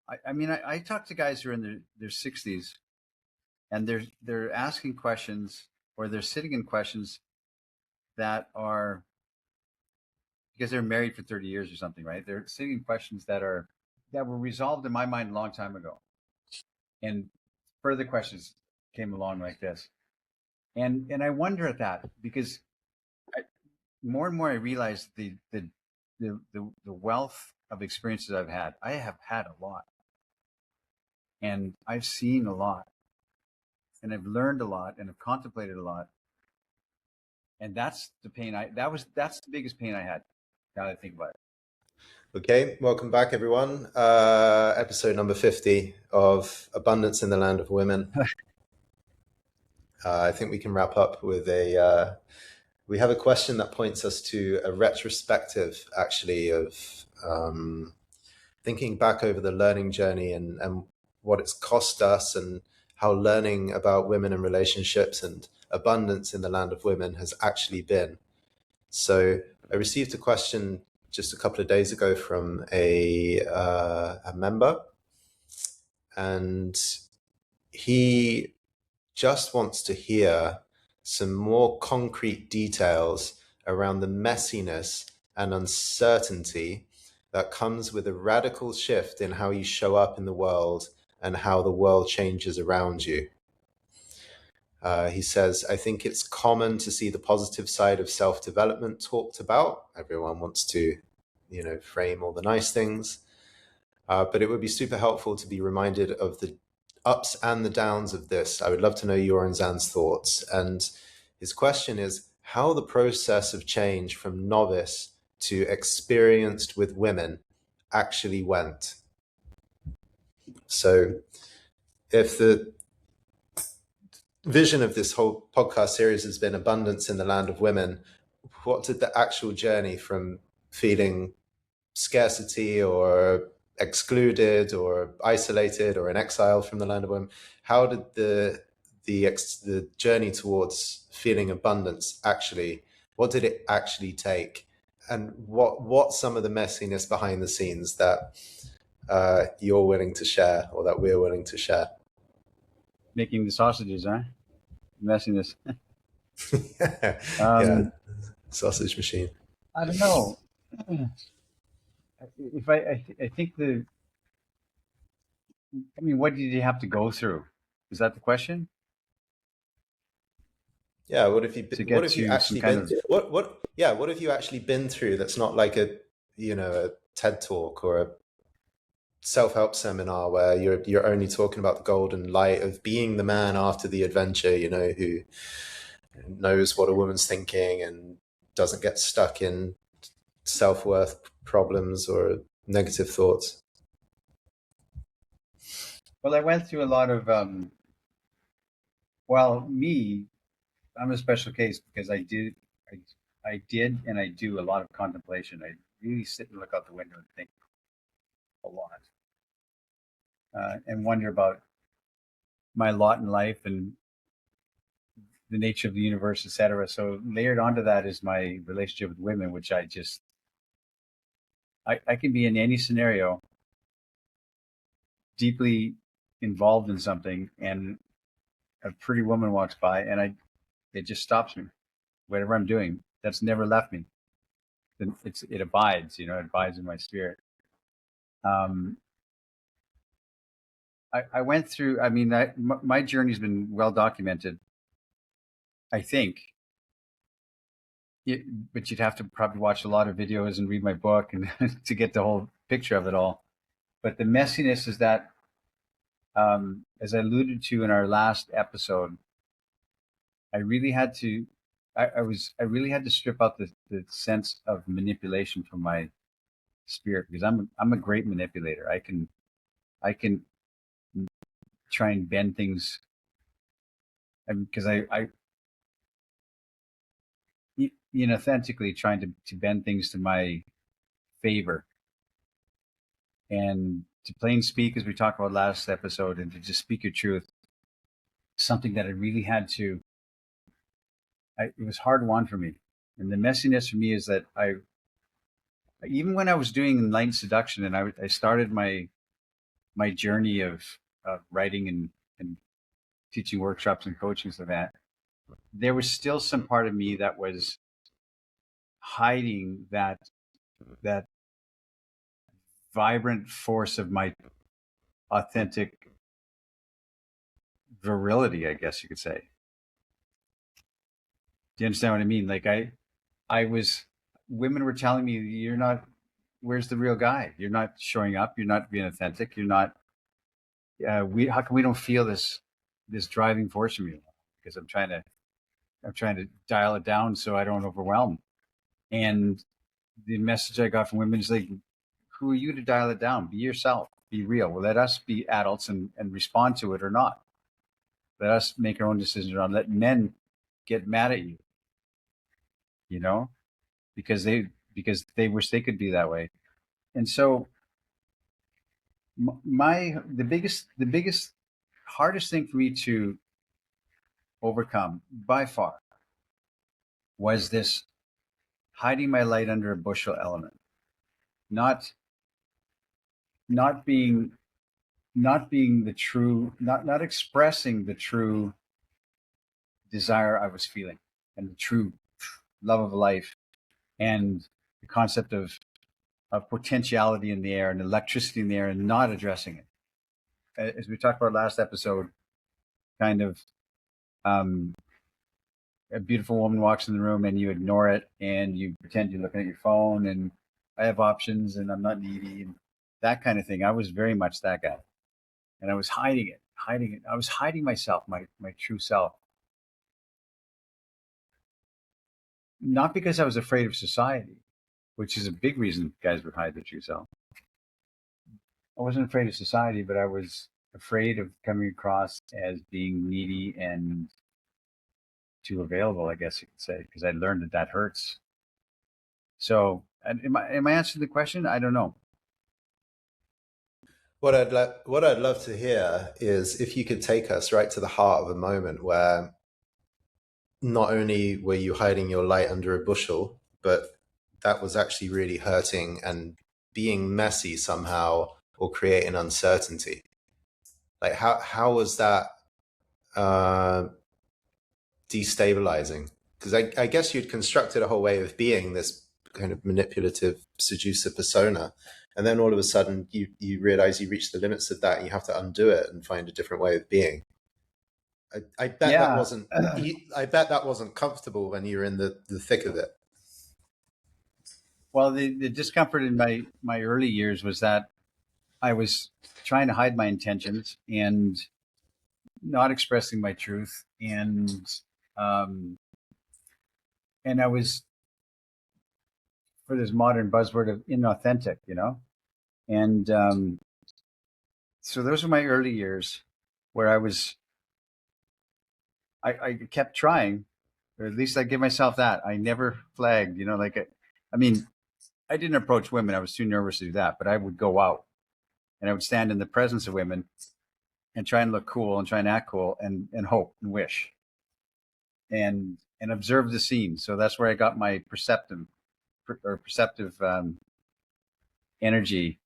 I talk to guys who are in their 60s, and they're asking questions, or they're sitting in questions that are because they're married for 30 years or something, right? They're sitting in questions that were resolved in my mind a long time ago. And further questions came along like this. And I wonder at that because I, more and more I realize the wealth of experiences I've had. I have had a lot, and I've seen a lot, and I've learned a lot, and I've contemplated a lot. And that's the pain that's the biggest pain I had. Now that I think about it. Okay, welcome back, everyone. Episode number 50 of Abundance in the Land of Women. I think we can wrap up with we have a question that points us to a retrospective, actually, of thinking back over the learning journey and what it's cost us, and how learning about women and relationships and abundance in the land of women has actually been. So I received a question just a couple of days ago from a member, and he just wants to hear some more concrete details around the messiness and uncertainty that comes with a radical shift in how you show up in the world and how the world changes around you. He says, I think it's common to see the positive side of self-development talked about. Everyone wants to, frame all the nice things. But it would be super helpful to be reminded of the ups and the downs of this. I would love to know your and Zan's thoughts. And his question is how the process of change from novice to experienced with women actually went. So if the vision of this whole podcast series has been abundance in the land of women, what did the actual journey from feeling scarcity or excluded or isolated or in exile from the land of women, how did the journey towards feeling abundance actually, what did it actually take, and what some of the messiness behind the scenes that you're willing to share, or that we're willing to share? Making the sausages, huh? Messiness. Yeah, sausage machine. I don't know. If I think what did you have to go through? Is that the question? Yeah, what have you actually been what have you actually been through that's not like a TED talk or a self-help seminar where you're only talking about the golden light of being the man after the adventure, who knows what a woman's thinking and doesn't get stuck in self-worth problems or negative thoughts? Well, I went through a lot of I'm a special case because I did and I do a lot of contemplation. I really sit and look out the window and think a lot, and wonder about my lot in life and the nature of the universe, etc. So layered onto that is my relationship with women, which I can be in any scenario deeply involved in something, and a pretty woman walks by, and it just stops me. Whatever I'm doing, that's never left me. It abides, it abides in my spirit. I went through. My journey's been well documented, I think. But you'd have to probably watch a lot of videos and read my book and to get the whole picture of it all. But the messiness is that, as I alluded to in our last episode, I really had to. I really had to strip out the sense of manipulation from my spirit, because I'm a great manipulator. I can try and bend things, because I authentically trying to bend things to my favor, and to plain speak, as we talked about last episode, and to just speak your truth. Something that I really had to. It was hard won for me, and the messiness for me is that even when I was doing enlightened seduction, and I started my my journey of writing and teaching workshops and coaching and that, there was still some part of me that was hiding that vibrant force of my authentic virility, I guess you could say. Do you understand what I mean? Like women were telling me, you're not, where's the real guy? You're not showing up. You're not being authentic. You're not, how come we don't feel this driving force from you? Because I'm trying to dial it down so I don't overwhelm. And the message I got from women is like, who are you to dial it down? Be yourself, be real. Well, let us be adults and respond to it or not. Let us make our own decisions around. Let men get mad at you, you know, because they wish they could be that way. And so the biggest hardest thing for me to overcome by far was this hiding my light under a bushel element, not not being not being the true, not expressing the true desire I was feeling and the true love of life and the concept of potentiality in the air and electricity in the air and not addressing it. As we talked about last episode, kind of um, a beautiful woman walks in the room and you ignore it and you pretend you're looking at your phone and I have options and I'm not needy and that kind of thing. I was very much that guy. And I was hiding it. I was hiding myself, my true self. Not because I was afraid of society, which is a big reason guys would hide their true self. I wasn't afraid of society, but I was afraid of coming across as being needy and too available, I guess you could say, because I learned that hurts. So, am I answering the question? I don't know. What I'd love to hear is if you could take us right to the heart of a moment where not only were you hiding your light under a bushel, but that was actually really hurting and being messy somehow or creating uncertainty. Like how was that uh, destabilizing? Because I guess you'd constructed a whole way of being this kind of manipulative seducer persona, and then all of a sudden you realize you reach the limits of that and you have to undo it and find a different way of being. I bet that Yeah. wasn't I bet that wasn't comfortable when you were in the thick of it. Well, the discomfort in my early years was that I was trying to hide my intentions and not expressing my truth, um, and I was, for this modern buzzword, of inauthentic, and so those were my early years where I kept trying, or at least I give myself that. I never flagged, like I mean, I didn't approach women. I was too nervous to do that, but I would go out and I would stand in the presence of women and try and look cool and try and act cool and hope and wish and observe the scene. So that's where I got my perceptive energy,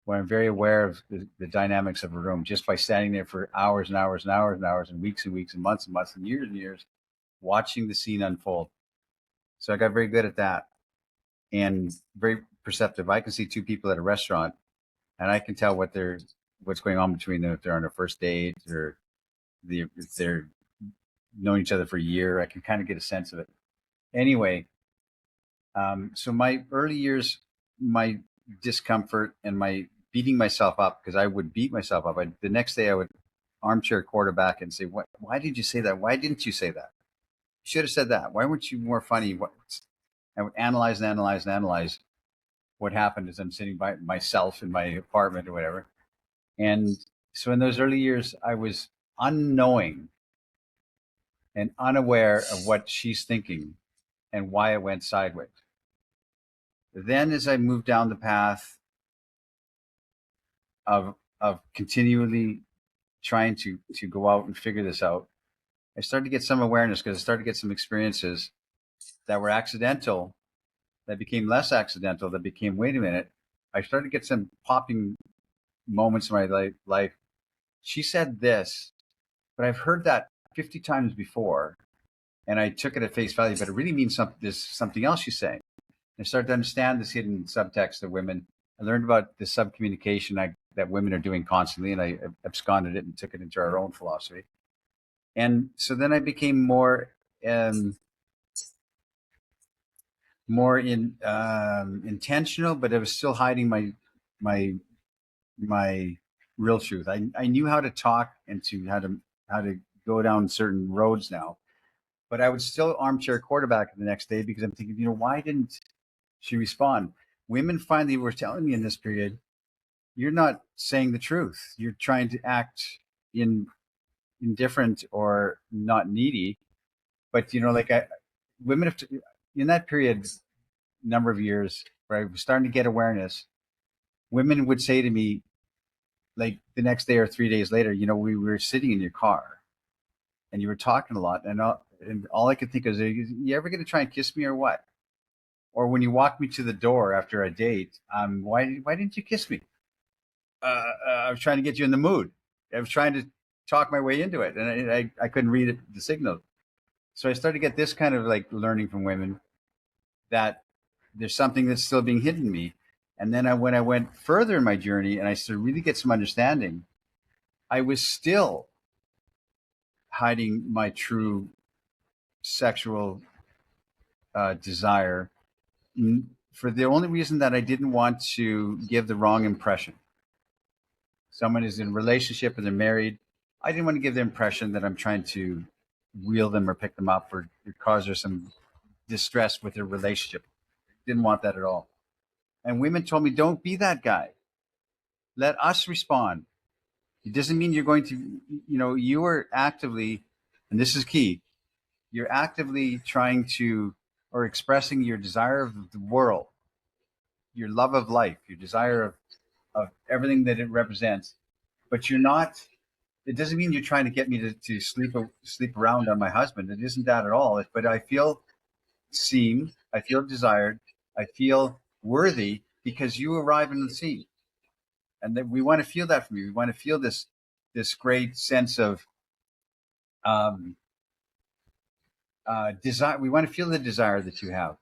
where I'm very aware of the dynamics of a room just by standing there for hours and hours and hours and hours and weeks and months and years, watching the scene unfold. So I got very good at that and very perceptive. I can see two people at a restaurant and I can tell what's going on between them, if they're on a first date or if they're known each other for a year. I can kind of get a sense of it. Anyway, so my early years, my discomfort and my beating myself up, because I would beat myself up. The next day I would armchair quarterback and say, "What? Why did you say that? Why didn't you say that? You should have said that. Why weren't you more funny?" I would analyze and analyze and analyze what happened as I'm sitting by myself in my apartment or whatever. And so in those early years, I was unknowing and unaware of what she's thinking and why it went sideways. Then as I moved down the path of continually trying to go out and figure this out, I started to get some awareness, because I started to get some experiences that were accidental, that became less accidental, that became, wait a minute, I started to get some popping moments in my life. She said this, but I've heard that 50 times before, and I took it at face value, but it really means something. There's something else she's saying. I started to understand this hidden subtext of women. I learned about the subcommunication that women are doing constantly, and I absconded it and took it into our own philosophy. And so then I became um, intentional, but I was still hiding my my real truth. I knew how to talk and how to go down certain roads now, but I would still armchair quarterback the next day because I'm thinking, why didn't she respond? Women finally were telling me in this period, you're not saying the truth. You're trying to act in indifferent or not needy. But women have to, in that period, number of years where I was starting to get awareness, women would say to me, like the next day or 3 days later, we were sitting in your car and you were talking a lot, and all I could think is, you ever going to try and kiss me or what? Or when you walked me to the door after a date, why didn't you kiss me? I was trying to get you in the mood. I was trying to talk my way into it, and I couldn't read the signal. So I started to get this kind of like learning from women that there's something that's still being hidden in me. And then when I went further in my journey and I started to really get some understanding, I was still hiding my true sexual desire for the only reason that I didn't want to give the wrong impression. Someone is in a relationship and they're married. I didn't want to give the impression that I'm trying to wheel them or pick them up or cause her some distress with their relationship. Didn't want that at all. And women told me, don't be that guy. Let us respond. It doesn't mean you're going to, you are actively, and this is key, you're actively trying to, or expressing your desire of the world, your love of life, your desire of everything that it represents. But you're not, it doesn't mean you're trying to get me to sleep around on my husband. It isn't that at all. But I feel seen, I feel desired, I feel worthy because you arrive in the scene. And that we want to feel that from you. We want to feel this great sense of um, desire. We want to feel the desire that you have.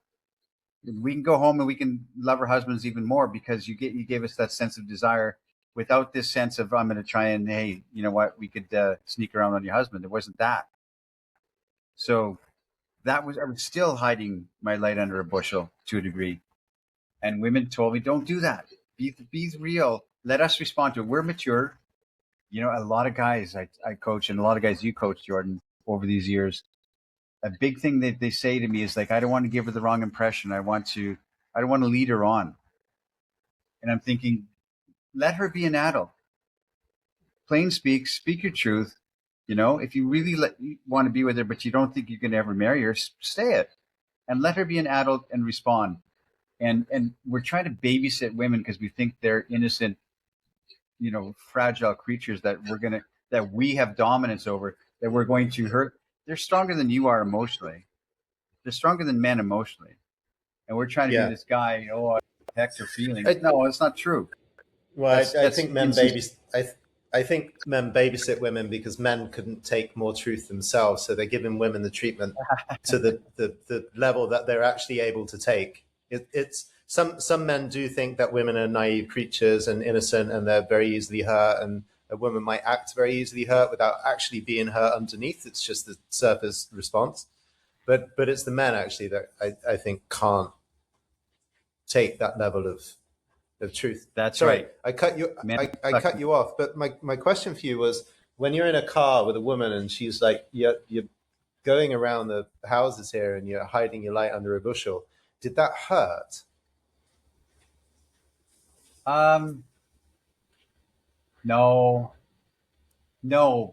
We can go home and we can love our husbands even more because you gave us that sense of desire without this sense of I'm going to try and, hey, you know what, we could sneak around on your husband. It wasn't that. So I was still hiding my light under a bushel to a degree. And women told me, don't do that. Be real. Let us respond to it. We're mature. A lot of guys I coach and a lot of guys you coach, Jordan, over these years, a big thing that they say to me is like, I don't want to give her the wrong impression. I don't want to lead her on. And I'm thinking, let her be an adult. Plain speak your truth. If you really want to be with her, but you don't think you can ever marry her, say it and let her be an adult and respond. And we're trying to babysit women because we think they're innocent, fragile creatures that we have dominance over, that we're going to hurt. They're stronger than you are emotionally. They're stronger than men emotionally. And we're trying to be this guy, I protect her feelings. No, it's not true. Well, I think I think men babysit women because men couldn't take more truth themselves, so they're giving women the treatment to the level that they're actually able to take. It's some men do think that women are naive creatures and innocent, and they're very easily hurt, and a woman might act very easily hurt without actually being hurt underneath. It's just the surface response. But it's the men actually that I think can't take that level of truth. That's Sorry, right. I cut you. I cut you off. But my question for you was: when you're in a car with a woman and she's like, you're going around the houses here and you're hiding your light under a bushel, did that hurt? No,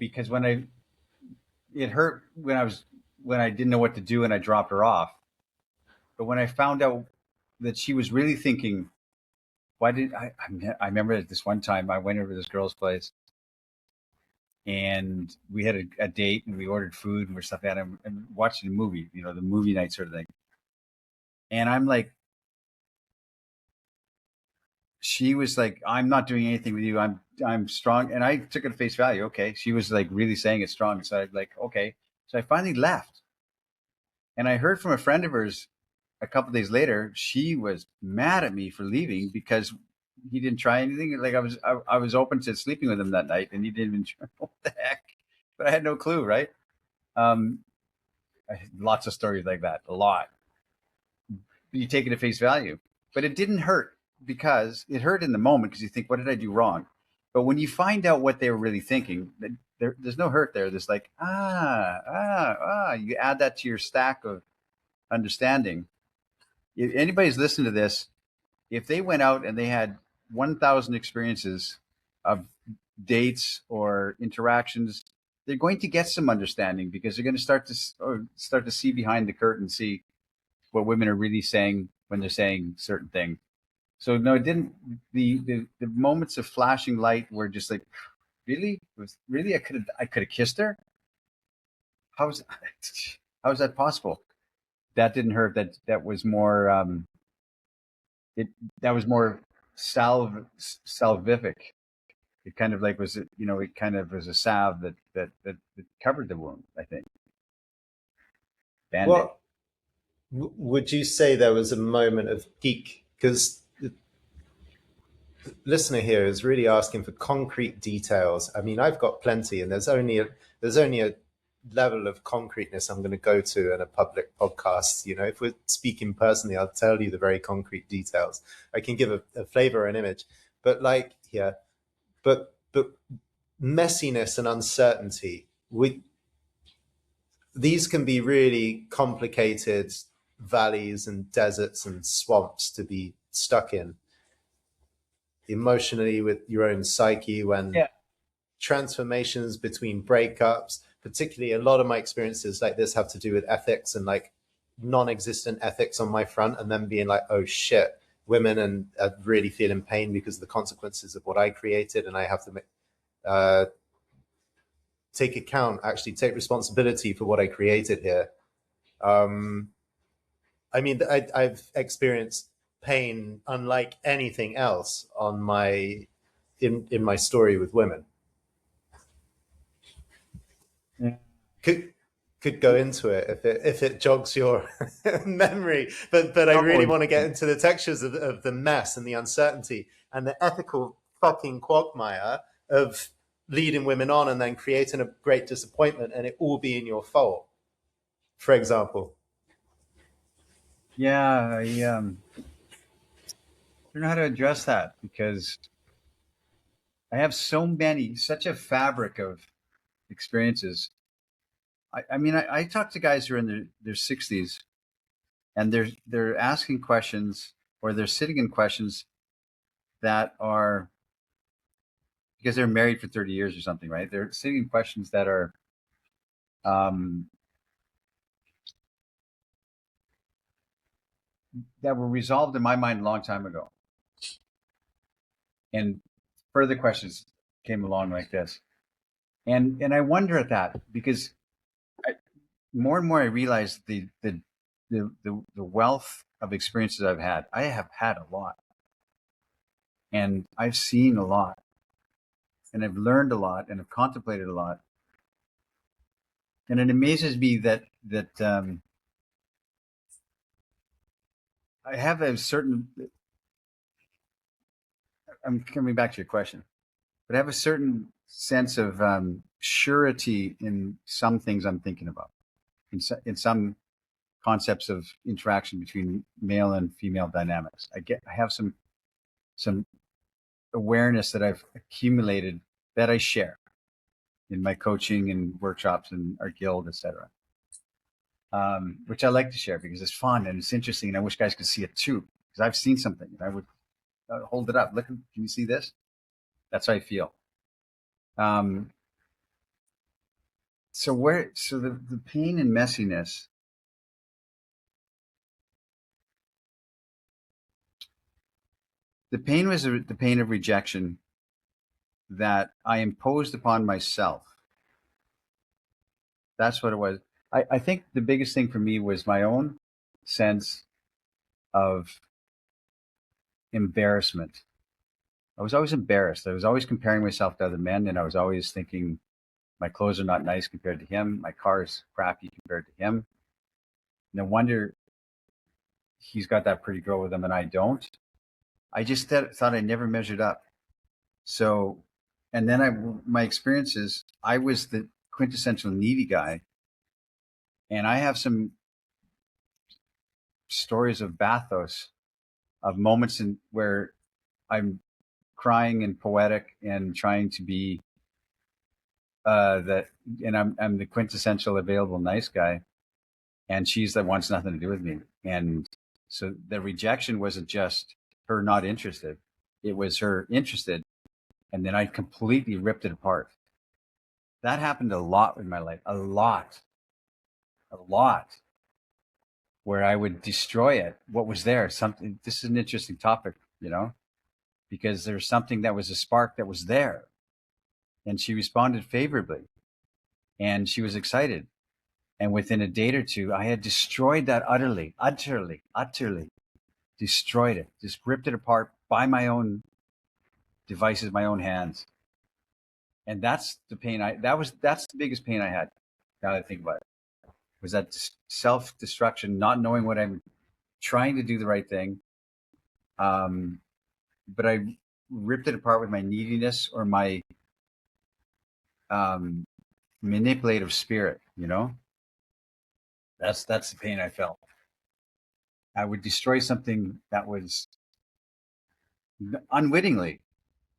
because it hurt when I didn't know what to do and I dropped her off. But when I found out that she was really thinking, why did I remember this one time I went over to this girl's place and we had a date and we ordered food and we're stuff at him and watching a movie, the movie night sort of thing. And I'm like, she was like, I'm not doing anything with you. I'm strong. And I took it at face value. Okay. She was like really saying it's strong. So I like, okay. So I finally left. And I heard from a friend of hers a couple of days later, she was mad at me for leaving because he didn't try anything. Like I was open to sleeping with him that night and he didn't even try. What the heck? But I had no clue, right? Um, Lots of stories like that, a lot. You take it at face value, but it didn't hurt because it hurt in the moment because you think, what did I do wrong? But when you find out what they were really thinking, there's no hurt there. There's like, you add that to your stack of understanding. If anybody's listening to this, if they went out and they had 1,000 experiences of dates or interactions, they're going to get some understanding because they're going to start to see behind the curtain, see what women are really saying when they're saying certain things. So no, it didn't. The moments of flashing light were just like, really, it was really I could have kissed her. How's how is that possible? That didn't hurt. That was more. It that was more salvific. It kind of like was it kind of was a salve that covered the wound. I think Band-Aid. What would you say there was a moment of peak? Because the listener here is really asking for concrete details. I mean, I've got plenty, and there's only a level of concreteness I'm going to go to in a public podcast. If we're speaking personally, I'll tell you the very concrete details. I can give a flavor or an image, but but messiness and uncertainty, these can be really complicated valleys and deserts and swamps to be stuck in emotionally with your own psyche when transformations between breakups, particularly a lot of my experiences like this have to do with ethics and like non-existent ethics on my front, and then being like, oh shit, women and really feeling pain because of the consequences of what I created, and I have to take responsibility for what I created here. I mean, I've experienced pain unlike anything else on in my story with women. Yeah. Could go into it if it jogs your memory, but I really want to get into the textures of the mess and the uncertainty and the ethical fucking quagmire of leading women on and then creating a great disappointment and it all being your fault, for example. Yeah, I don't know how to address that because I have such a fabric of experiences. I mean, I talk to guys who are in their 60s and they're asking questions or they're sitting in questions that are because they're married for 30 years or something, right? They're sitting in questions that are um, that were resolved in my mind a long time ago, and further questions came along like this, and I wonder at that because more and more I realize the wealth of experiences I've had. I have had a lot, and I've seen a lot, and I've learned a lot, and I've contemplated a lot, and it amazes me that I have a certain. I'm coming back to your question, but I have a certain sense of surety in some things I'm thinking about, in some concepts of interaction between male and female dynamics. I have some awareness that I've accumulated that I share in my coaching and workshops and our guild, etc. Which I like to share because it's fun and it's interesting, and I wish guys could see it too. Because I've seen something, and I would hold it up. Look, can you see this? That's how I feel. Um, so the pain and messiness. The pain was the pain of rejection that I imposed upon myself. That's what it was. I think the biggest thing for me was my own sense of embarrassment I was always embarrassed. I was always comparing myself to other men, and I was always thinking my clothes are not nice compared to him. My car is crappy compared to him. No wonder he's got that pretty girl with him and I don't. I just thought I never measured up. So, and then my experiences, I was the quintessential needy guy, and I have some stories of bathos, of moments in where I'm crying and poetic and trying to be that, and I'm the quintessential available nice guy, and she's that wants nothing to do with me. And so the rejection wasn't just her not interested; it was her interested, and then I completely ripped it apart. That happened a lot in my life, a lot, where I would destroy it. What was there? Something. This is an interesting topic, because there's something that was a spark that was there, and she responded favorably, and she was excited. And within a date or two, I had destroyed that utterly destroyed it, just ripped it apart by my own devices, my own hands. And that's the pain that's the biggest pain I had. Now that I think about it, was that self destruction, not knowing what I'm trying to do the right thing. But I ripped it apart with my neediness or my um, manipulative spirit. That's the pain I felt. I would destroy something that was unwittingly.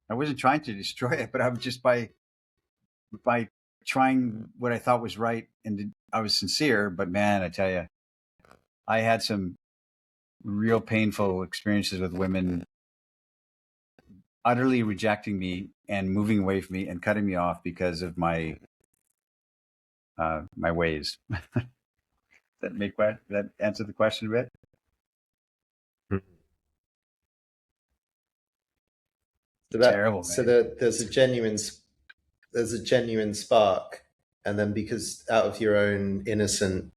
I wasn't trying to destroy it, but I was just by trying what I thought was right, and I was sincere. But man, I tell you, I had some real painful experiences with women utterly rejecting me and moving away from me and cutting me off because of my ways. That answer the question a bit? So Terrible, man. there's a genuine spark, and then because out of your own innocent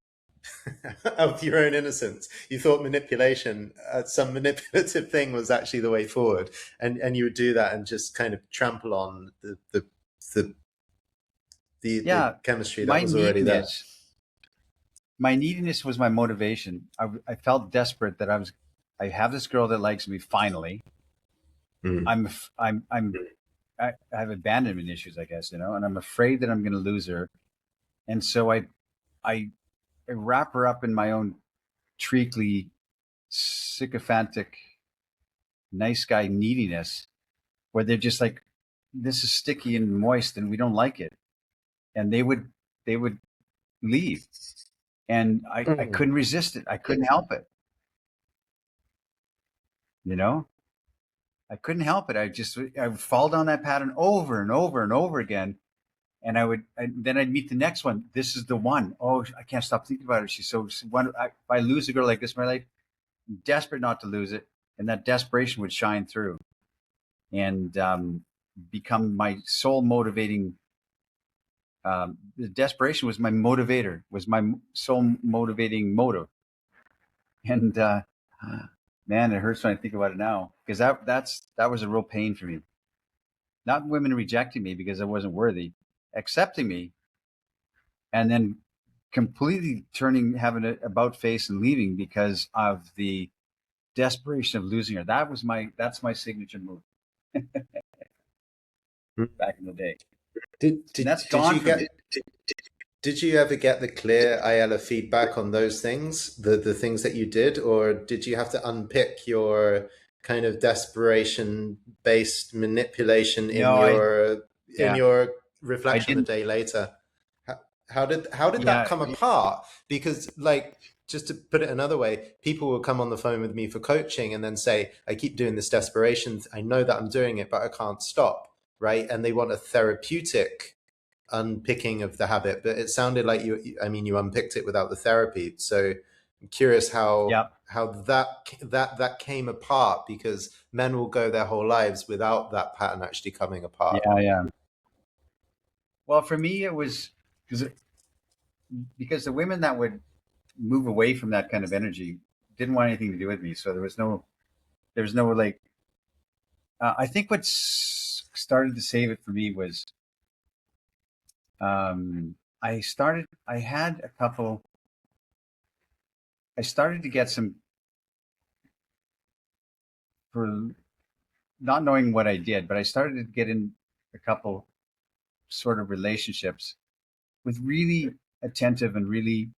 of your own innocence, you thought manipulation, some manipulative thing was actually the way forward, and you would do that and just kind of trample on the the Yeah, chemistry that my was already there. neediness, my neediness was my motivation. I felt desperate that I have this girl that likes me finally. Mm. I have abandonment issues, I guess, and I'm afraid that I'm going to lose her. And so I wrap her up in my own treacly, sycophantic, nice guy neediness, where they're just like, this is sticky and moist, and we don't like it. And they would leave, and I Mm. couldn't resist it. I couldn't help it. You know, I couldn't help it. I would fall down that pattern over and over and over again. And then I'd meet the next one. This is the one. Oh, I can't stop thinking about her. She's so, if I lose a girl like this in my life, I'm desperate not to lose it. And that desperation would shine through and become my sole motivating. The desperation was my motivator, was my sole motivating motive. And man, it hurts when I think about it now, because that was a real pain for me. Not women rejecting me because I wasn't worthy, accepting me, and then completely having an about face and leaving because of the desperation of losing her. That's my signature move back in the day, Did, and did that's did gone you from me. get did you ever get the clear Ayala feedback on those things, the things that you did, or did you have to unpick your kind of desperation based manipulation No, I in yeah, your I reflection the didn't. day later? How did that Yeah, come apart? Because like just to put it another way, people will come on the phone with me for coaching and then say, I keep doing this desperation. I know that I'm doing it, but I can't stop. Right. And they want a therapeutic unpicking of the habit, but it sounded like you unpicked it without the therapy. So I'm curious yeah, how that came apart, because men will go their whole lives without that pattern actually coming apart. yeah. Well, for me, it was because the women that would move away from that kind of energy didn't want anything to do with me. So there was no like I think what started to save it for me was I had a couple, I started to get some, for not knowing what I did, but I started to get in a couple sort of relationships with really attentive and really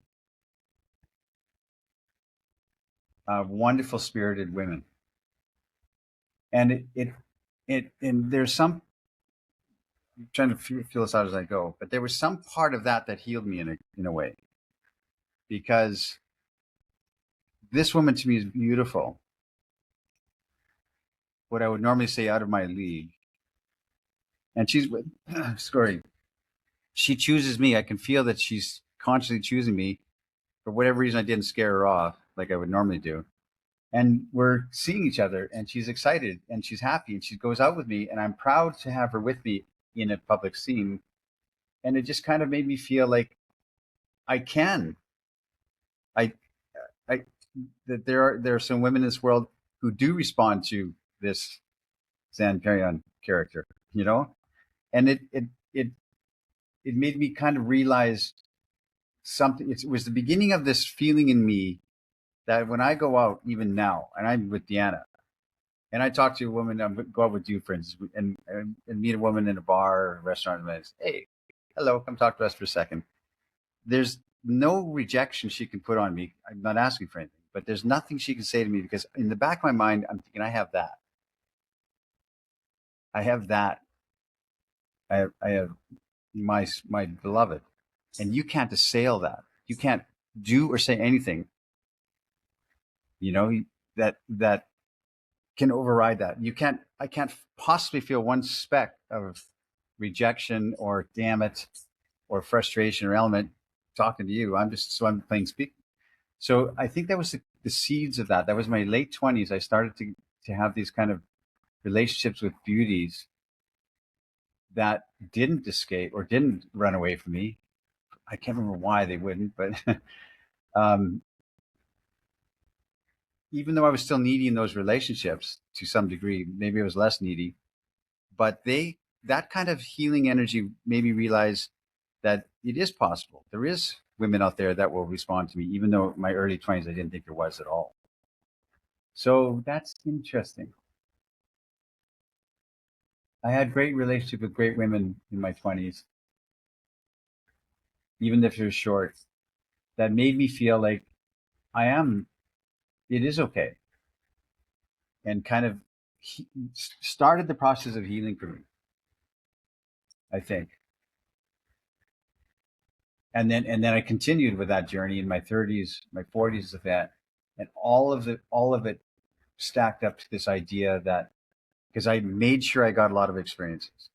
wonderful spirited women. And and there's some, I'm trying to feel this out as I go, but there was some part of that that healed me in a way, because this woman to me is beautiful. What I would normally say out of my league. And she's with, sorry, she chooses me. I can feel that she's consciously choosing me. For whatever reason, I didn't scare her off like I would normally do. And we're seeing each other, and she's excited and she's happy, and she goes out with me, and I'm proud to have her with me in a public scene. And it just kind of made me feel like I can. I, I, that there are some women in this world who do respond to this Zan Perion character, you know, and it it made me kind of realize something. It was the beginning of this feeling in me that when I go out, even now, and I'm with Deanna, and I talk to a woman, I go out with you, for instance, and meet a woman in a bar or a restaurant, and I say, hey, hello, come talk to us for a second. There's no rejection she can put on me. I'm not asking for anything, but there's nothing she can say to me, because in the back of my mind, I'm thinking, I have that. I have that. I have my beloved, and you can't assail that. You can't do or say anything, you know, that can override that. You can't. I can't possibly feel one speck of rejection or damn it or frustration or element talking to you. I'm playing speak. So I think that was the seeds of that. That was my late 20s. I started to have these kind of relationships with beauties that didn't escape or didn't run away from me. I can't remember why they wouldn't, but um, even though I was still needy in those relationships to some degree, maybe I was less needy, but that kind of healing energy made me realize that it is possible. There is women out there that will respond to me, even though in my early 20s I didn't think there was at all. So that's interesting. I had great relationship with great women in my 20s, even if it was short. That made me feel like I am. It is okay, and kind of started the process of healing for me, I think. And then I continued with that journey in my 30s, my 40s of that, and all of it stacked up to this idea that, because I made sure I got a lot of experiences,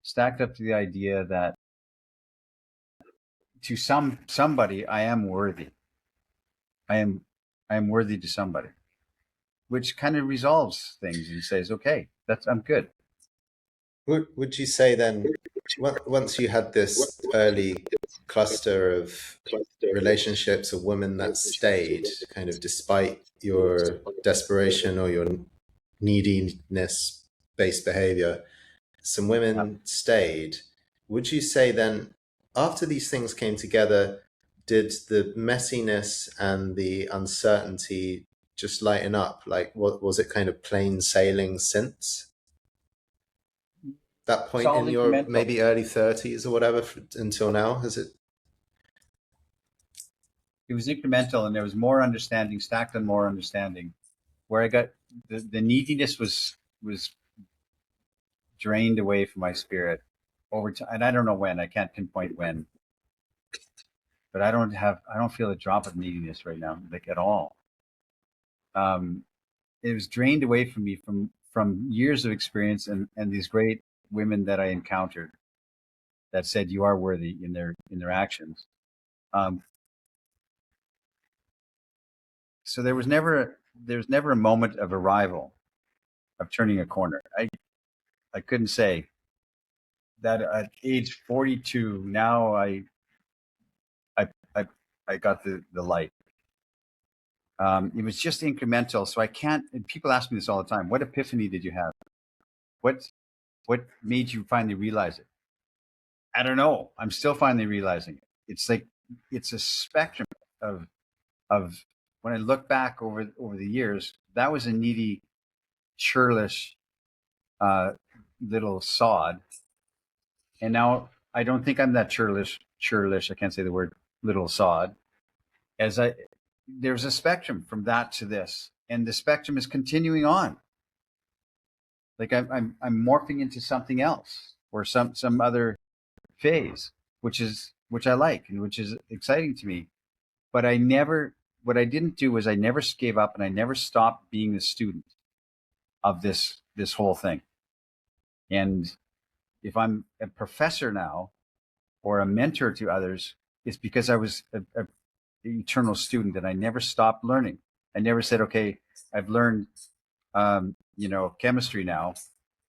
stacked up to the idea that to somebody I am worthy. I am I am worthy to somebody, which kind of resolves things and says, okay, I'm good. Would you say then, once you had this early cluster of relationships of women that stayed, kind of despite your desperation or your neediness based behavior, some Yeah. women stayed. Would you say then, after these things came together, did the messiness and the uncertainty just lighten up? Like, what was it, kind of plain sailing since that It's point all in your incremental. maybe early 30s or whatever until now? Has it? It was incremental, and there was more understanding stacked on more understanding. Where I got the neediness was drained away from my spirit over time, and I don't know when. I can't pinpoint when, but I don't feel a drop of neediness right now, like at all. Um, it was drained away from me from years of experience and these great women that I encountered that said you are worthy in their actions. Um, so there was never a moment of arrival, of turning a corner. I couldn't say that at age 42 now I I got the light. It was just incremental. So I can't. And people ask me this all the time. What epiphany did you have? What what made you finally realize it? I don't know. I'm still finally realizing it. It's like it's a spectrum of of when I look back over the years, that was a needy, churlish uh, little sod, and now I don't think I'm that churlish. I can't say the word little sod. As I there's a spectrum from that to this, and the spectrum is continuing on. Like I'm morphing into something else or some other phase, which I like and which is exciting to me. But I never what I didn't do was I never gave up and I never stopped being the student of this whole thing. And if I'm a professor now or a mentor to others, it's because I was a eternal student and I never stopped learning. I never said, okay, I've learned, chemistry now,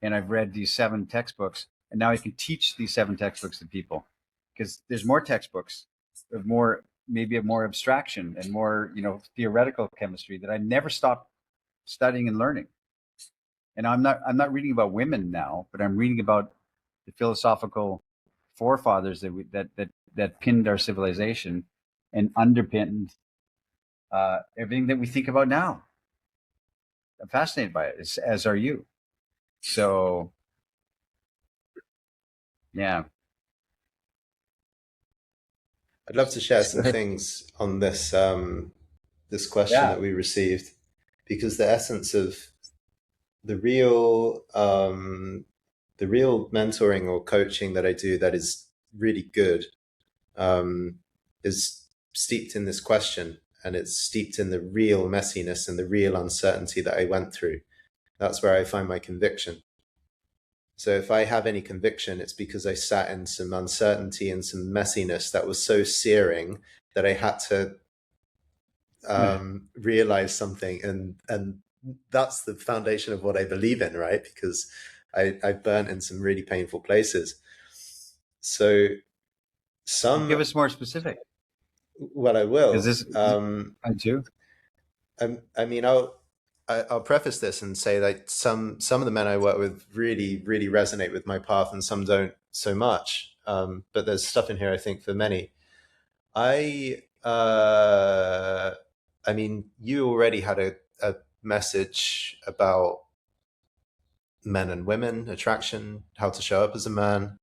and I've read these 7 textbooks, and now I can teach these 7 textbooks to people because there's more textbooks of maybe of more abstraction and more, theoretical chemistry that I never stopped studying and learning. And I'm not reading about women now, but I'm reading about the philosophical forefathers that pinned our civilization and underpinned everything that we think about now. I'm fascinated by it, as are you. So, yeah. I'd love to share some things on this question Yeah. that we received, because the essence of the real mentoring or coaching that I do that is really good is steeped in this question, and it's steeped in the real messiness and the real uncertainty that I went through. That's where I find my conviction. So if I have any conviction, it's because I sat in some uncertainty and some messiness that was so searing that I had to realize something, and that's the foundation of what I believe in, right? Because I've burnt in some really painful places. So Well, give some, us more specific. well, I Because will. this, I do. I mean, I'll preface this and say that some of the men I work with really, really resonate with my path, and some don't so much. But there's stuff in here, I think, for many. I I mean, you already had a message about men and women, attraction, how to show up as a man.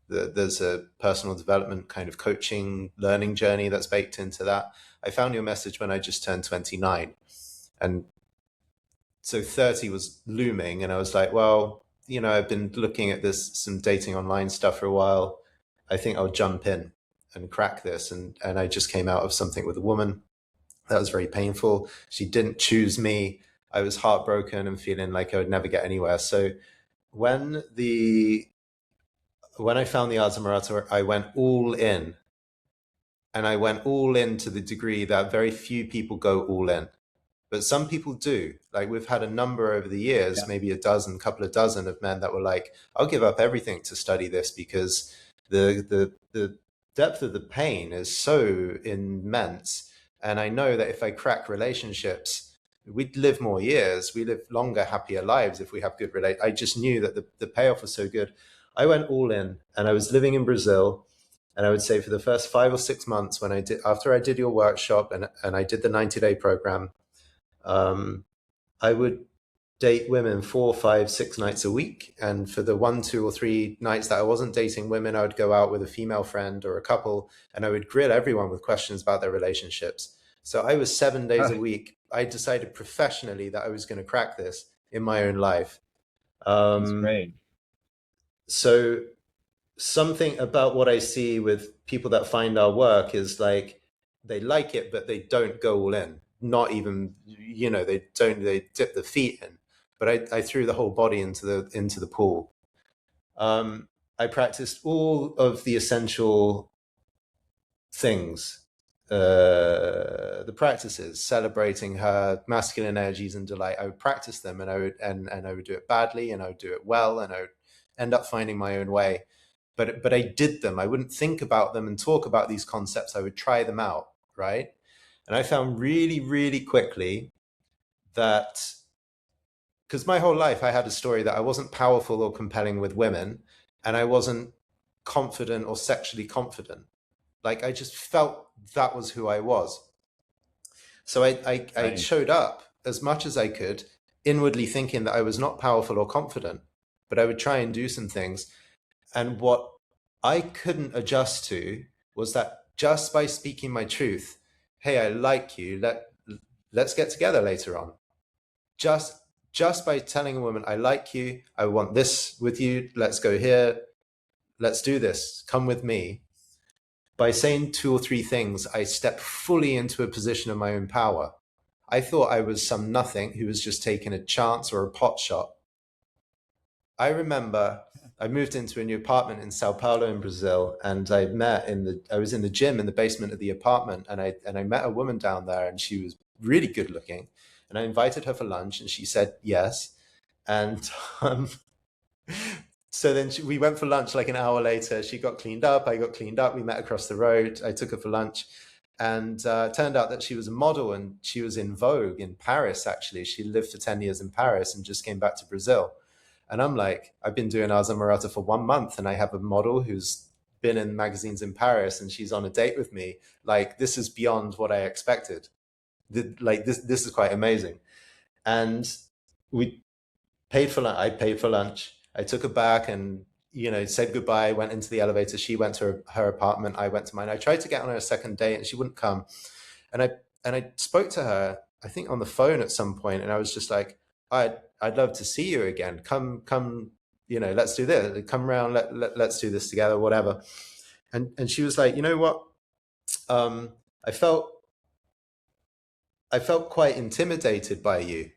There's a personal development kind of coaching, learning journey that's baked into that. I found your message when I just turned 29. And so 30 was looming, and I was like, well, I've been looking at some dating online stuff for a while. I think I'll jump in and crack this. And I just came out of something with a woman that was very painful. She didn't choose me. I was heartbroken and feeling like I would never get anywhere. So when I found the arts of Amorata, I went all in, and I went all in to the degree that very few people go all in. But some people do. Like, we've had a number over the years, Yeah. maybe couple of dozen of men that were like, I'll give up everything to study this, because the depth of the pain is so immense. And I know that if I crack relationships, we'd live more years. We live longer, happier lives if we have good relate. I just knew that the payoff was so good. I went all in, and I was living in Brazil. And I would say for the first 5 or 6 months, after I did your workshop and I did the 90-day program, I would date women 4, 5, 6 nights a week. And for the 1, 2, or 3 nights that I wasn't dating women, I would go out with a female friend or a couple, and I would grill everyone with questions about their relationships. So I was 7 days a week. I decided professionally that I was going to crack this in my own life. That's great. So something about what I see with people that find our work is like, they like it, but they don't go all in. Not even, they dip the feet in. But I threw the whole body into the pool. I practiced all of the essential things, the practices, celebrating her masculine energies and delight. I would practice them, and I would do it badly, and I would do it well, and I would end up finding my own way. But I did them. I wouldn't think about them and talk about these concepts. I would try them out, right? And I found really, really quickly that, because my whole life I had a story that I wasn't powerful or compelling with women, and I wasn't confident or sexually confident. Like I just felt that was who I was. So I Right. showed up as much as I could, inwardly thinking that I was not powerful or confident, but I would try and do some things. And what I couldn't adjust to was that just by speaking my truth, hey, I like you, let's get together later on. Just just by telling a woman, I like you, I want this with you, let's go here, let's do this, come with me. By saying two or three things, I stepped fully into a position of my own power. I thought I was some nothing who was just taking a chance or a pot shot. I remember I moved into a new apartment in Sao Paulo in Brazil, and I was in the gym in the basement of the apartment, and I met a woman down there, and she was really good looking, and I invited her for lunch, and she said yes, and so then we went for lunch like an hour later. She got cleaned up, I got cleaned up, we met across the road, I took her for lunch, and turned out that she was a model, and she was in Vogue in Paris. Actually, she lived for 10 years in Paris and just came back to Brazil. And I'm like, I've been doing Amorata for 1 month, and I have a model who's been in magazines in Paris, and she's on a date with me. Like, this is beyond what I expected. Like, this is quite amazing. And we paid for lunch. I paid for lunch. I took her back and, said goodbye, went into the elevator. She went to her apartment. I went to mine. I tried to get on her a second date, and she wouldn't come. And I spoke to her, I think on the phone at some point, and I was just like, I'd love to see you again. Come, let's do this. Come around, let's do this together, whatever. And she was like, you know what? Um, I felt I felt quite intimidated by you.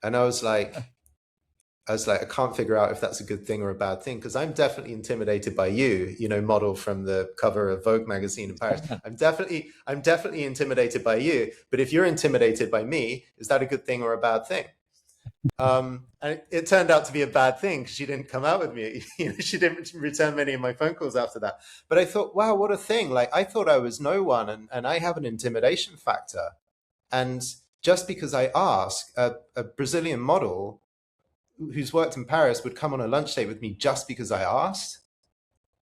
And I can't figure out if that's a good thing or a bad thing, because I'm definitely intimidated by you, model from the cover of Vogue magazine in Paris. I'm definitely intimidated by you. But if you're intimidated by me, is that a good thing or a bad thing? And it turned out to be a bad thing because she didn't come out with me. She didn't return many of my phone calls after that. But I thought, wow, what a thing! Like I thought I was no one, and I have an intimidation factor. And just because I ask, a Brazilian model who's worked in Paris would come on a lunch date with me just because I asked,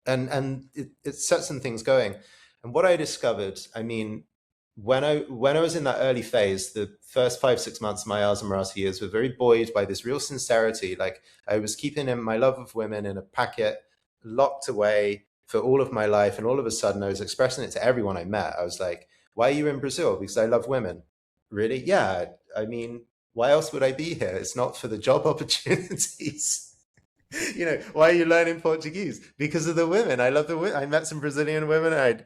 and it sets some things going. And what I discovered, I mean, when I was in that early phase, the first 5 6 months of my Amorata years were very buoyed by this real sincerity. Like I was keeping in my love of women in a packet, locked away for all of my life, and all of a sudden I was expressing it to everyone I met. I was like, "Why are you in Brazil?" Because I love women. Really? Yeah. I mean, why else would I be here? It's not for the job opportunities. Why are you learning Portuguese? Because of the women. I love the women. I met some Brazilian women. I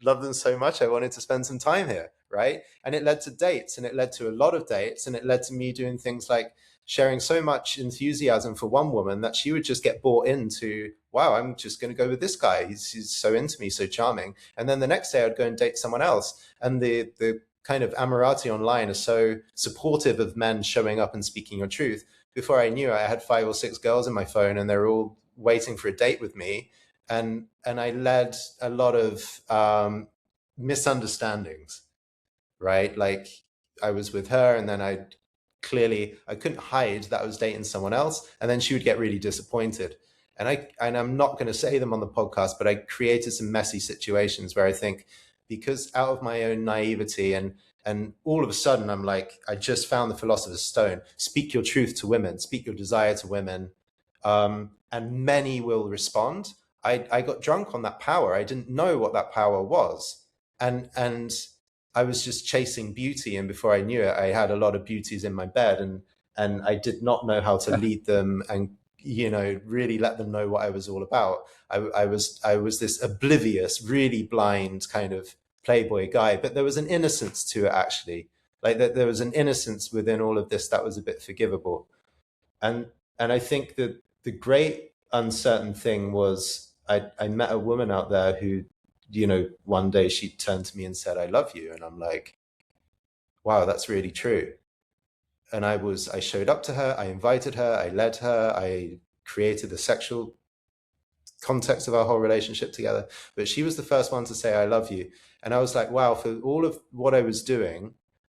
love them so much. I wanted to spend some time here, right? And it led to dates, and it led to a lot of dates, and it led to me doing things like sharing so much enthusiasm for one woman that she would just get bought into, wow, I'm just going to go with this guy. He's so into me, so charming. And then the next day I'd go and date someone else. And the kind of Amorati online are so supportive of men showing up and speaking your truth. Before I knew it, I had 5 or 6 girls in my phone, and they're all waiting for a date with me. And I led a lot of misunderstandings, right? Like I was with her, and then I couldn't hide that I was dating someone else, and then she would get really disappointed. And I'm not going to say them on the podcast, but I created some messy situations where I think, because out of my own naivety, and all of a sudden I'm like, I just found the philosopher's stone: speak your truth to women, speak your desire to women, and many will respond. I got drunk on that power. I didn't know what that power was, and I was just chasing beauty. And before I knew it, I had a lot of beauties in my bed, and I did not know how to lead them and really let them know what I was all about. I was this oblivious, really blind kind of playboy guy, but there was an innocence to it, actually. Like that, there was an innocence within all of this that was a bit forgivable. And I think that the great uncertain thing was, I met a woman out there who, one day she turned to me and said, "I love you," and I'm like, wow, that's really true. And I showed up to her, I invited her, I led her, I created a sexual context of our whole relationship together. But she was the first one to say, I love you. And I was like, wow, for all of what I was doing,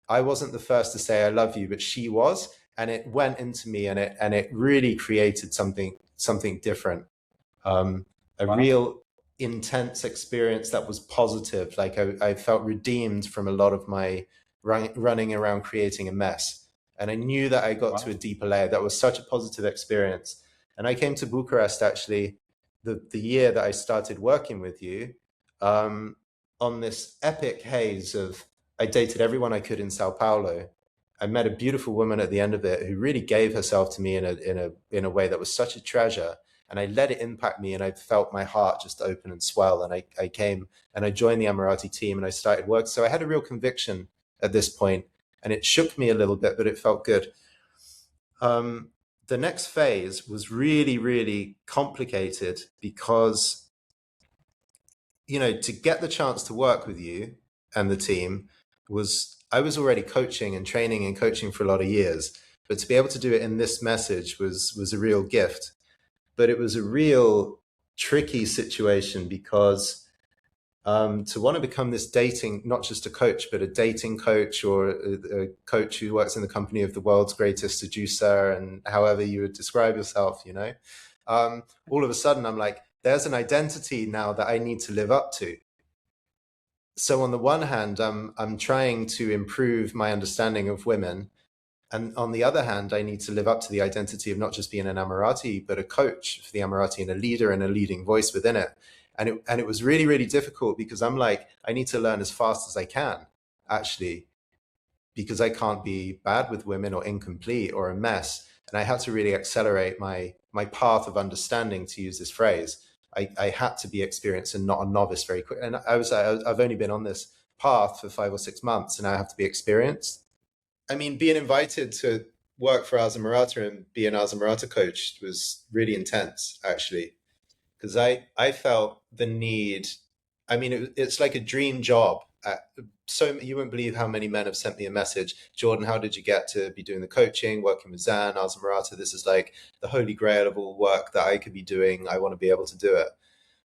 I wasn't the first to say I love you, but she was. And it went into me, and it really created something different. A Wow. real intense experience that was positive. Like I felt redeemed from a lot of my running around creating a mess. And I knew that I got to a Wow. deeper layer. That was such a positive experience. And I came to Bucharest actually the year that I started working with you, um, on this epic haze of, I dated everyone I could in Sao Paulo. I met a beautiful woman at the end of it who really gave herself to me in a way that was such a treasure, and I let it impact me, and I felt my heart just open and swell. And I came and I joined the Amorata team, and I started work. So I had a real conviction at this point, and it shook me a little bit, but it felt good. Um, the next phase was really, really complicated because, to get the chance to work with you and the team I was already coaching and training and coaching for a lot of years, but to be able to do it in this message was a real gift. But it was a real tricky situation because, to want to become this dating, not just a coach, but a dating coach, or a coach who works in the company of the world's greatest seducer, and however you would describe yourself, all of a sudden I'm like, there's an identity now that I need to live up to. So on the one hand, I'm trying to improve my understanding of women, and on the other hand, I need to live up to the identity of not just being an Amorati, but a coach for the Amorati and a leader and a leading voice within it. And it was really, really difficult because I'm like, I need to learn as fast as I can, actually, because I can't be bad with women or incomplete or a mess. And I had to really accelerate my path of understanding, to use this phrase. I had to be experienced and not a novice very quick. And I've only been on this path for 5 or 6 months, and I have to be experienced. I mean, being invited to work for Amorata and be an Amorata coach was really intense, actually, because I felt the need. I mean, it's like a dream job. So you wouldn't believe how many men have sent me a message, Jordan, how did you get to be doing the coaching, working with Zan, Amorata? This is like the holy grail of all work that I could be doing. I want to be able to do it.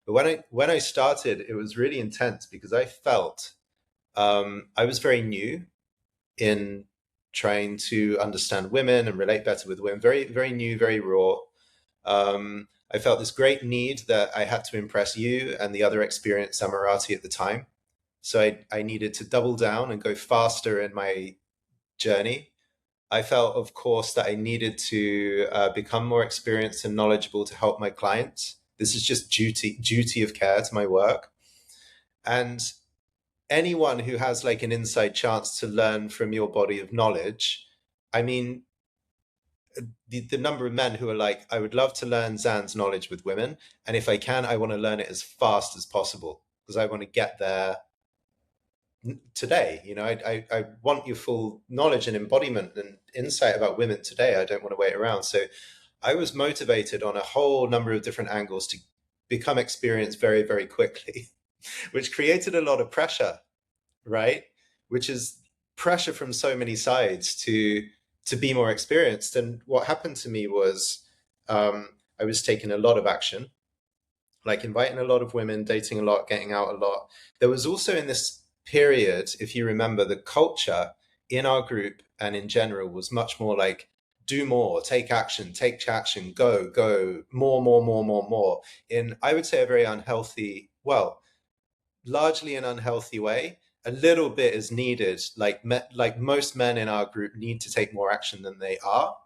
But when I started, it was really intense because I felt, I was very new in trying to understand women and relate better with women. Very, very new, very raw. I felt this great need that I had to impress you and the other experienced Amorati at the time. So I needed to double down and go faster in my journey. I felt, of course, that I needed to become more experienced and knowledgeable to help my clients. This is just duty of care to my work. And anyone who has like an inside chance to learn from your body of knowledge, I mean, the number of men who are like, I would love to learn Zan's knowledge with women, and if I can, I want to learn it as fast as possible because I want to get there today. I want your full knowledge and embodiment and insight about women today. I don't want to wait around. So I was motivated on a whole number of different angles to become experienced very, very quickly, which created a lot of pressure, right? Which is pressure from so many sides to be more experienced. And what happened to me was, I was taking a lot of action, like inviting a lot of women, dating a lot, getting out a lot. There was also in this period, if you remember, the culture in our group and in general was much more like, do more, take action, go, more, in, I would say, a very unhealthy, well, largely an unhealthy way. A little bit is needed. Like most men in our group need to take more action than they are.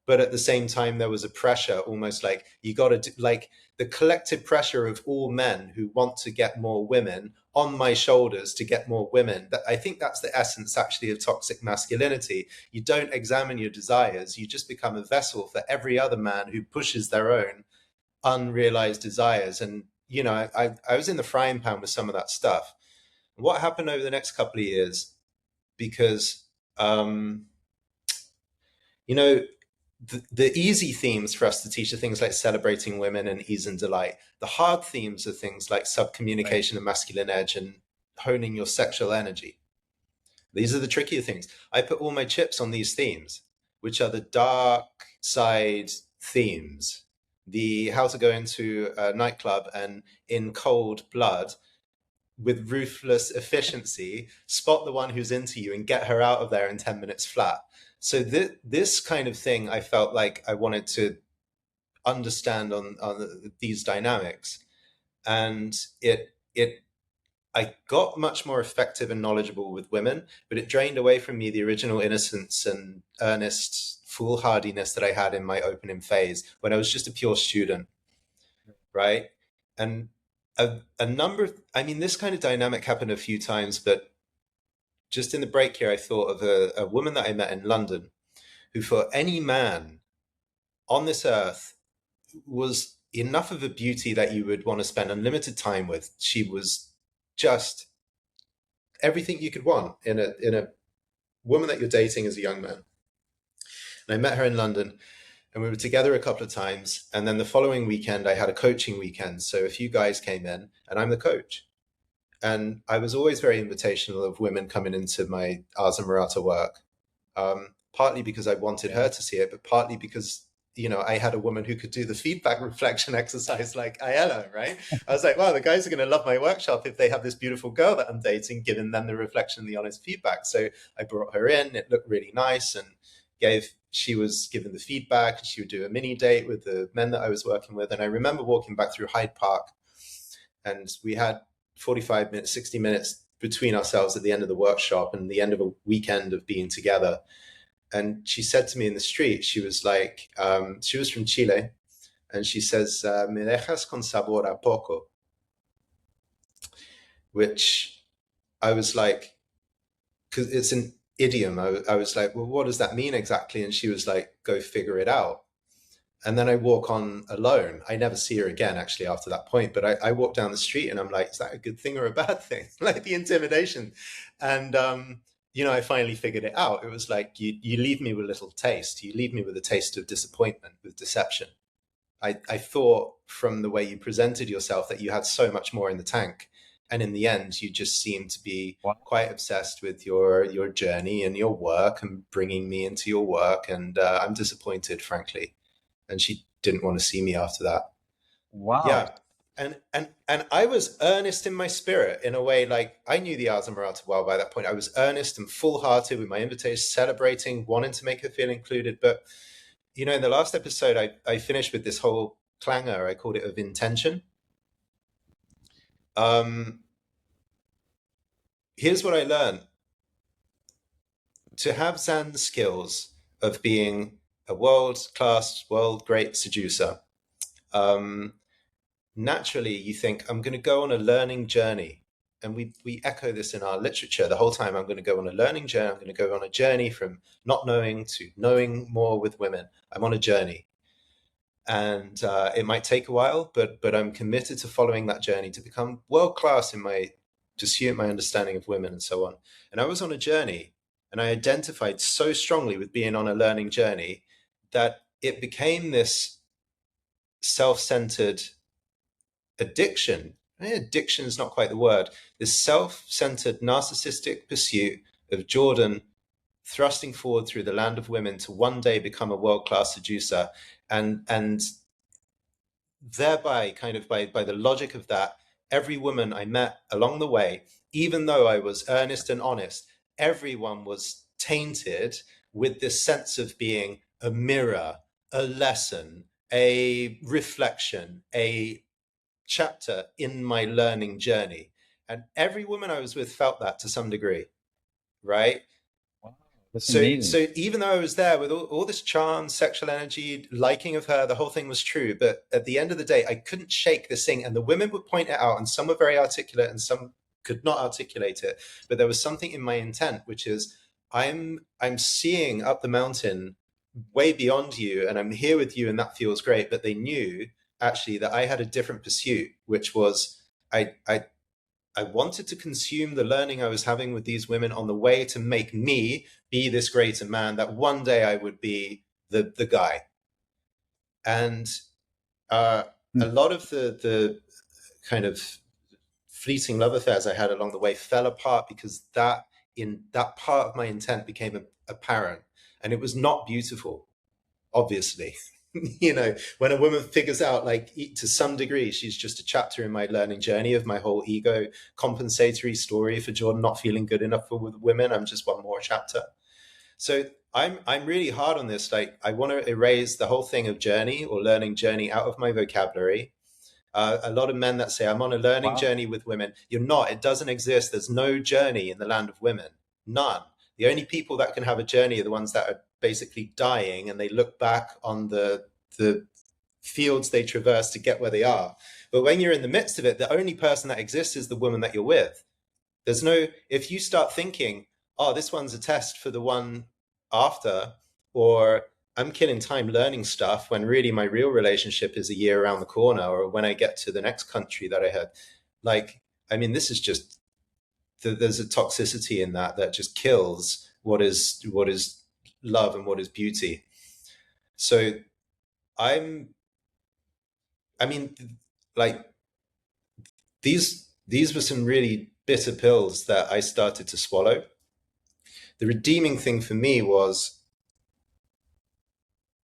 But at the same time, there was a pressure, almost like you got to do, like the collective pressure of all men who want to get more women on my shoulders to get more women. That I think that's the essence actually of toxic masculinity. You don't examine your desires. You just become a vessel for every other man who pushes their own unrealized desires. And I was in the frying pan with some of that stuff. What happened over the next couple of years? Because you know the easy themes for us to teach are things like celebrating women and ease and delight. The hard themes are things like Right. subcommunication and masculine edge and honing your sexual energy. These are the trickier things. I put all my chips on these themes, which are the dark side themes. the how to go into a nightclub and in cold blood with ruthless efficiency spot the one who's into you and get her out of there in 10 minutes flat. So this kind of thing I felt like I wanted to understand on these dynamics, and it I got much more effective and knowledgeable with women, but it drained away from me the original innocence and earnest foolhardiness that I had in my opening phase when I was just a pure student, right? And a number of, I mean, this kind of dynamic happened a few times, but just in the break here, I thought of a woman that I met in London who, for any man on this earth, was enough of a beauty that you would want to spend unlimited time with. She was just everything you could want in a woman that you're dating as a young man. And I met her in London, and we were together a couple of times. And then the following weekend, I had a coaching weekend. So a few guys came in, and I'm the coach. And I was always very invitational of women coming into my Ars Amorata work, partly because I wanted her to see it, but partly because, you know, I had a woman who could do the feedback reflection exercise like Ayala, right? I was like, wow, the guys are going to love my workshop if they have this beautiful girl that I'm dating, giving them the reflection and the honest feedback. So I brought her in. It looked really nice, and she was given the feedback. She would do a mini date with the men that I was working with. And I remember walking back through Hyde Park, and we had 45 minutes, 60 minutes between ourselves at the end of the workshop and the end of a weekend of being together. And she said to me in the street, she was like, she was from Chile, and she says, "Me dejas con sabor a poco," which I was like, because it's an idiom. I was like, well, what does that mean exactly? And she was like, go figure it out. And then I walk on alone. I never see her again, actually, after that point. But I walk down the street and I'm like, is that a good thing or a bad thing? Like the intimidation. And, you know, I finally figured it out. It was like, you leave me with a little taste. You leave me with a taste of disappointment, with deception. I thought from the way you presented yourself that you had so much more in the tank. And in the end, you just seemed to be Wow. quite obsessed with your journey and your work and bringing me into your work. And I'm disappointed, frankly. And she didn't want to see me after that. Wow. Yeah. And I was earnest in my spirit in a way, like I knew the Ars Amorata well by that point. I was earnest and full hearted with my invitation, celebrating, wanting to make her feel included. But, you know, in the last episode, I finished with this whole clangor. I called it of intention. Here's what I learned. To have Zan's skills of being a world-class, world-great seducer, naturally you think, I'm going to go on a learning journey. And we echo this in our literature the whole time. I'm going to go on a learning journey. I'm going to go on a journey from not knowing to knowing more with women. I'm on a journey. And it might take a while, but I'm committed to following that journey to become world-class in my pursuit, my understanding of women and so on. And I was on a journey, and I identified so strongly with being on a learning journey that it became this self-centered addiction. Addiction is not quite the word. This self-centered narcissistic pursuit of Jordan thrusting forward through the land of women to one day become a world-class seducer, and thereby, kind of by the logic of that, every woman I met along the way, even though I was earnest and honest, everyone was tainted with this sense of being a mirror, a lesson, a reflection, a chapter in my learning journey. And every woman I was with felt that to some degree, right? Wow. That's So, amazing. so even though I was there with all this charm, sexual energy, liking of her, the whole thing was true. But at the end of the day, I couldn't shake this thing. And the women would point it out, and some were very articulate, and some could not articulate it. But there was something in my intent, which is I'm seeing up the mountain, way beyond you, and I'm here with you, and that feels great. But they knew actually that I had a different pursuit, which was I wanted to consume the learning I was having with these women on the way to make me be this greater man that one day I would be the guy. And a lot of the kind of fleeting love affairs I had along the way fell apart because that part of my intent became apparent, and it was not beautiful, obviously. When a woman figures out, like, to some degree, she's just a chapter in my learning journey of my whole ego compensatory story for Jordan not feeling good enough for women. I'm just one more chapter. So I'm really hard on this. Like, I want to erase the whole thing of journey or learning journey out of my vocabulary. A lot of men that say I'm on a learning journey with women. You're not. It doesn't exist. There's no journey in the land of women. None. The only people that can have a journey are the ones that are basically dying, and they look back on the fields they traverse to get where they are. But when you're in the midst of it, the only person that exists is the woman that you're with. There's no, if you start thinking, oh, this one's a test for the one after, or I'm killing time learning stuff when really my real relationship is a year around the corner, or when I get to the next country that I had. Like, I mean, this is just, there's a toxicity in that just kills what is love and what is beauty. So I mean, like, these were some really bitter pills that I started to swallow. The redeeming thing for me was,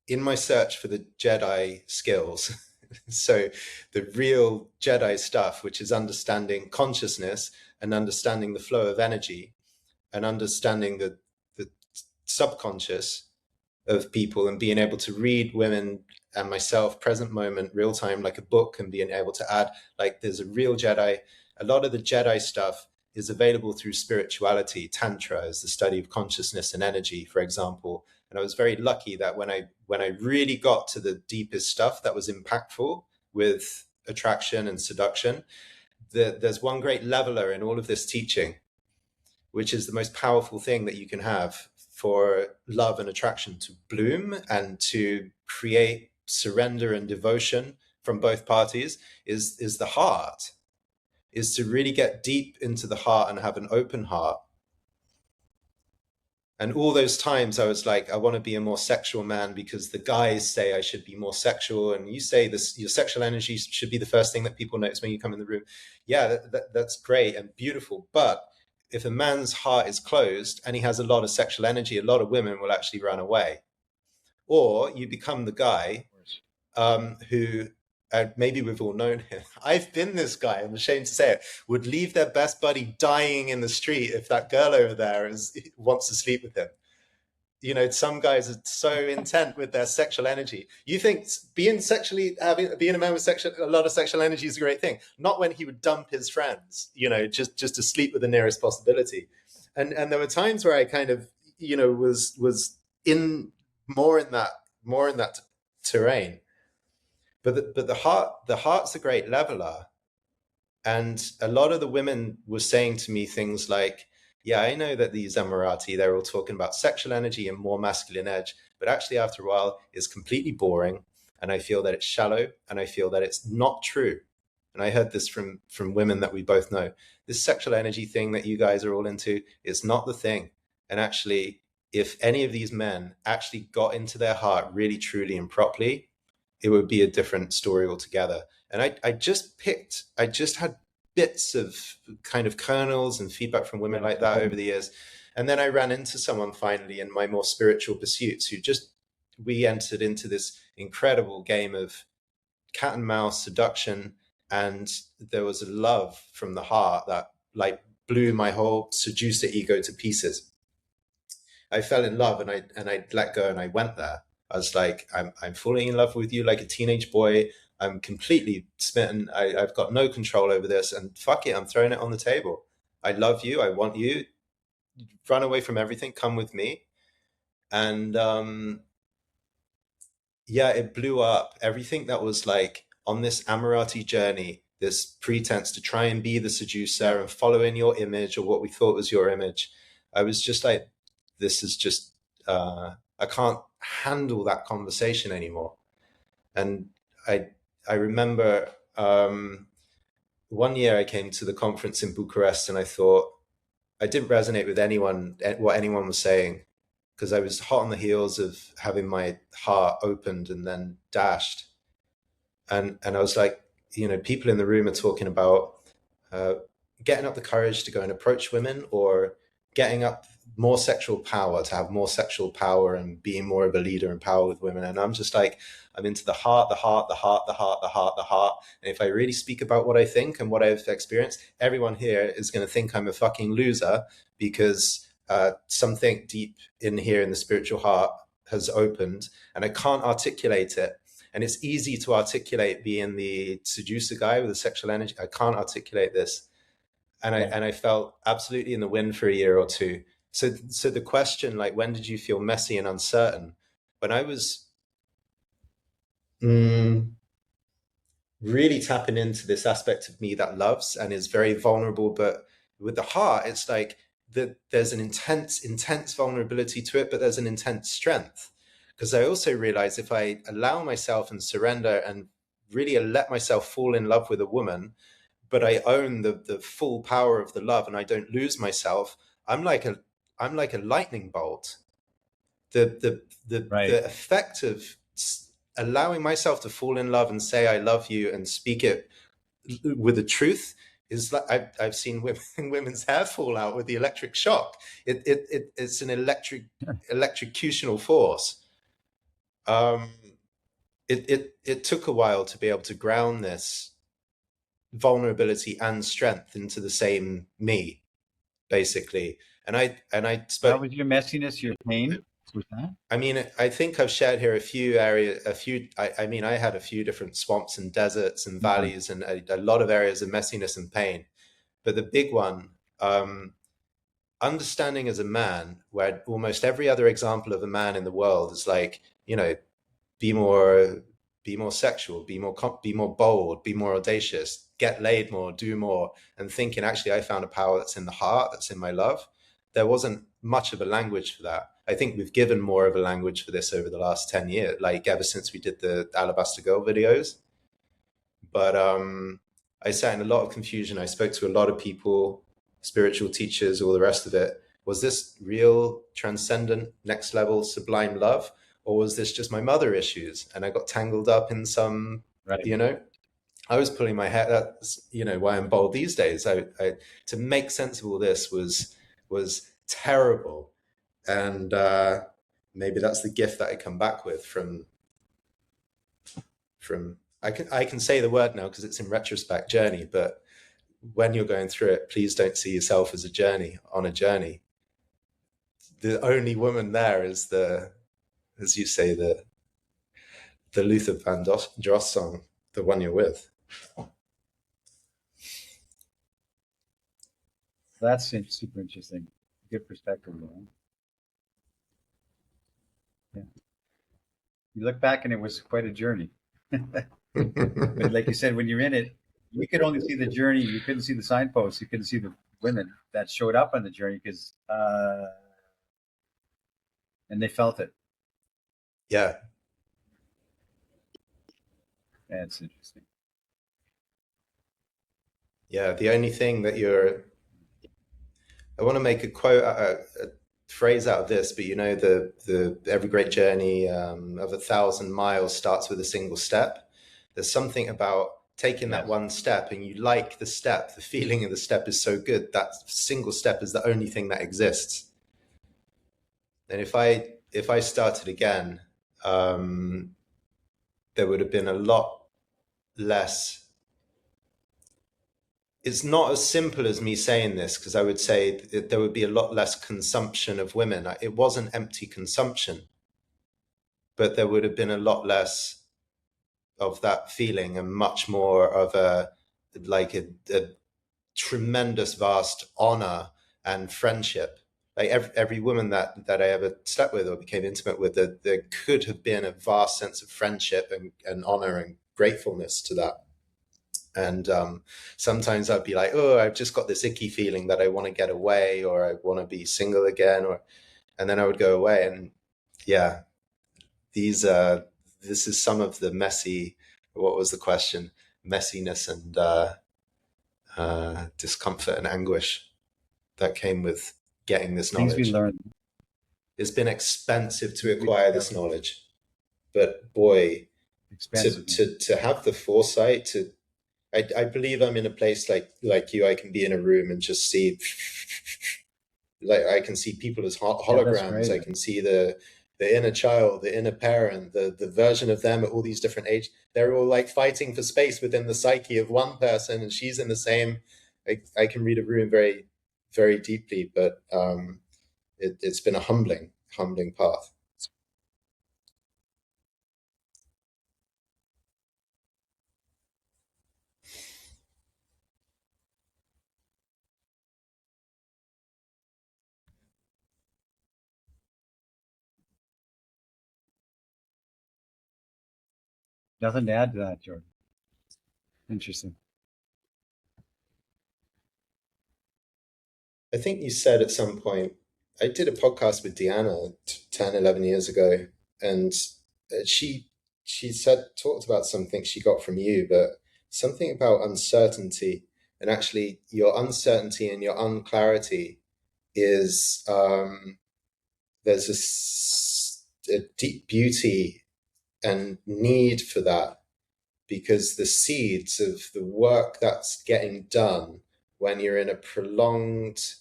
in my search for the Jedi skills, so the real Jedi stuff, which is understanding consciousness and understanding the flow of energy and understanding the subconscious of people, and being able to read women and myself present moment, real time, like a book, and being able to add, like, there's a real Jedi. A lot of the Jedi stuff is available through spirituality. Tantra is the study of consciousness and energy, for example. And I was very lucky that when I really got to the deepest stuff that was impactful with attraction and seduction, there's one great leveler in all of this teaching, which is the most powerful thing that you can have for love and attraction to bloom and to create surrender and devotion from both parties, is the heart, is to really get deep into the heart and have an open heart. And all those times I was like, I want to be a more sexual man because the guys say I should be more sexual. And you say this, your sexual energy should be the first thing that people notice when you come in the room. Yeah, that's great and beautiful. But if a man's heart is closed and he has a lot of sexual energy, a lot of women will actually run away. Or you become the guy who, maybe we've all known him. I've been this guy, I'm ashamed to say it, would leave their best buddy dying in the street if that girl over there wants to sleep with him. Some guys are so intent with their sexual energy. You think being a man with a lot of sexual energy is a great thing. Not when he would dump his friends, just to sleep with the nearest possibility. And there were times where I kind of, was in more in that terrain. But the heart's a great leveler. And a lot of the women were saying to me things like, yeah, I know that these Amorati, they're all talking about sexual energy and more masculine edge, but actually after a while it's completely boring. And I feel that it's shallow, and I feel that it's not true. And I heard this from women that we both know. This sexual energy thing that you guys are all into is not the thing. And actually, if any of these men actually got into their heart really, truly, and properly, it would be a different story altogether. And I just had bits of kind of kernels and feedback from women like that over the years. And then I ran into someone finally in my more spiritual pursuits we entered into this incredible game of cat and mouse seduction. And there was a love from the heart that, like, blew my whole seducer ego to pieces. I fell in love, and I let go, and I went there. I was like, I'm falling in love with you like a teenage boy. I'm completely smitten. I've got no control over this, and fuck it, I'm throwing it on the table. I love you. I want you. Run away from everything. Come with me. And it blew up. Everything that was like on this Amorati journey, this pretense to try and be the seducer and follow in your image, or what we thought was your image. I was just like, this is just, I can't handle that conversation anymore. And I remember one year I came to the conference in Bucharest, and I thought, I didn't resonate with what anyone was saying, because I was hot on the heels of having my heart opened and then dashed. And I was like, people in the room are talking about getting up the courage to go and approach women, or getting up more sexual power, to have more sexual power and being more of a leader in power with women. And I'm just like, I'm into the heart, the heart, the heart, the heart, the heart, the heart. And if I really speak about what I think and what I've experienced, everyone here is going to think I'm a fucking loser because something deep in here in the spiritual heart has opened and I can't articulate it. And it's easy to articulate being the seducer guy with the sexual energy. I can't articulate this. And I felt absolutely in the wind for a year or two. So the question, like, when did you feel messy and uncertain? When I was really tapping into this aspect of me that loves and is very vulnerable, but with the heart, it's like there's an intense vulnerability to it, but there's an intense strength. Because I also realize if I allow myself and surrender and really let myself fall in love with a woman, but I own the full power of the love and I don't lose myself, I'm like a lightning bolt. The effect of allowing myself to fall in love and say I love you and speak it with the truth is like I've seen women's hair fall out with the electric shock. It's an electrocutional force. It took a while to be able to ground this vulnerability and strength into the same me, basically. And I spoke. That was your messiness, your pain. Was that? I mean, I think I've shared here I mean, I had a few different swamps and deserts and valleys and a lot of areas of messiness and pain. But the big one, understanding as a man, where almost every other example of a man in the world is like, be more sexual, be more bold, be more audacious, get laid more, do more, and thinking actually I found a power that's in the heart, that's in my love. There wasn't much of a language for that. I think we've given more of a language for this over the last 10 years, like ever since we did the Alabaster Girl videos. But I sat in a lot of confusion. I spoke to a lot of people, spiritual teachers, all the rest of it. Was this real, transcendent, next level, sublime love? Or was this just my mother issues? And I got tangled up in some, I was pulling my hair. That's, why I'm bold these days. I to make sense of all this was terrible. And maybe that's the gift that I come back with from I can say the word now because it's in retrospect, journey, but when you're going through it, please don't see yourself as on a journey. The only woman there is as you say, the Luther Vandross song, the one you're with. That's super interesting. Good perspective, man. Yeah. You look back and it was quite a journey. But like you said, when you're in it, you could only see the journey. You couldn't see the signposts. You couldn't see the women that showed up on the journey because, and they felt it. Yeah. That's interesting. Yeah. The only thing that I want to make a quote, a phrase out of this, but the every great journey of 1,000 miles starts with a single step. There's something about taking that one step and you like the step, the feeling of the step is so good. That single step is the only thing that exists. And if I started again, there would have been a lot less. It's not as simple as me saying this, because I would say that there would be a lot less consumption of women. It wasn't empty consumption, but there would have been a lot less of that feeling and much more of a tremendous vast honor and friendship. Like every woman that I ever slept with or became intimate with, there could have been a vast sense of friendship and honor and gratefulness to that. And sometimes I'd be like, oh, I've just got this icky feeling that I want to get away, or I want to be single again, and then I would go away. And yeah, this is some of the messy, what was the question? Messiness and discomfort and anguish that came with getting this knowledge. Things we learned. It's been expensive to acquire this knowledge, but boy, to have the foresight to. I believe I'm in a place like you. I can be in a room and just see like I can see people as Yeah, that's holograms. great. I can see the inner child, the inner parent, the version of them at all these different ages. They're all like fighting for space within the psyche of one person, and she's in the same. I can read a room very, very deeply, but it's been a humbling path. Nothing to add to that, Jordan. Interesting. I think you said at some point, I did a podcast with Deanna 10, 11 years ago, and she talked about something she got from you, but something about uncertainty. And actually, your uncertainty and your unclarity is there's a deep beauty and need for that, because the seeds of the work that's getting done when you're in a prolonged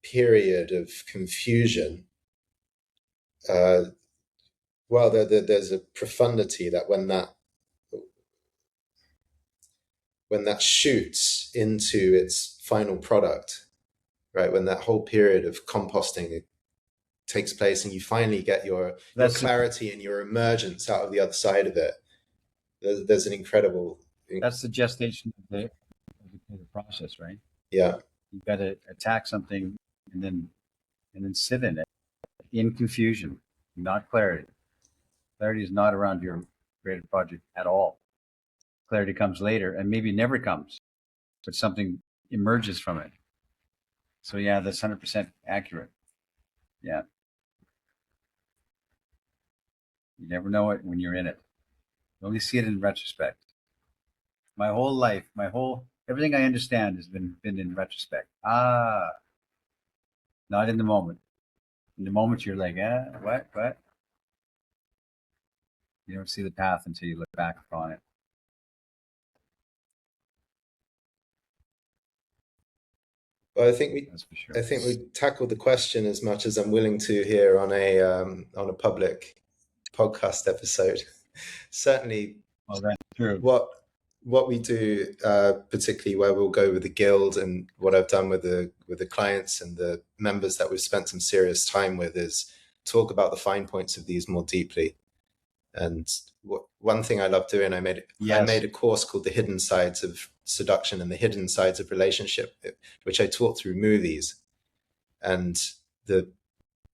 period of confusion, uh, well, there's a profundity that when that shoots into its final product, right? When that whole period of composting takes place, and you finally get your clarity and your emergence out of the other side of it, there's an incredible. That's the gestation of the process, right? Yeah. You've got to attack something and then sit in it in confusion, not clarity. Clarity is not around your creative project at all. Clarity comes later and maybe never comes, but something emerges from it. So yeah, that's 100% accurate. Yeah. You never know it when you're in it. You only see it in retrospect. My whole life, everything I understand has been in retrospect. Not in the moment. In the moment, you're like, what? You don't see the path until you look back upon it. Well, I think That's for sure. we tackled the question as much as I'm willing to here on a public podcast episode. Certainly, Well, that's true. what we do, particularly where we'll go with the guild, and what I've done with the clients and the members that we've spent some serious time with, is talk about the fine points of these more deeply. And one thing I love doing, I made a course called The Hidden Sides of Seduction and the Hidden Sides of Relationship, which I taught through movies. And the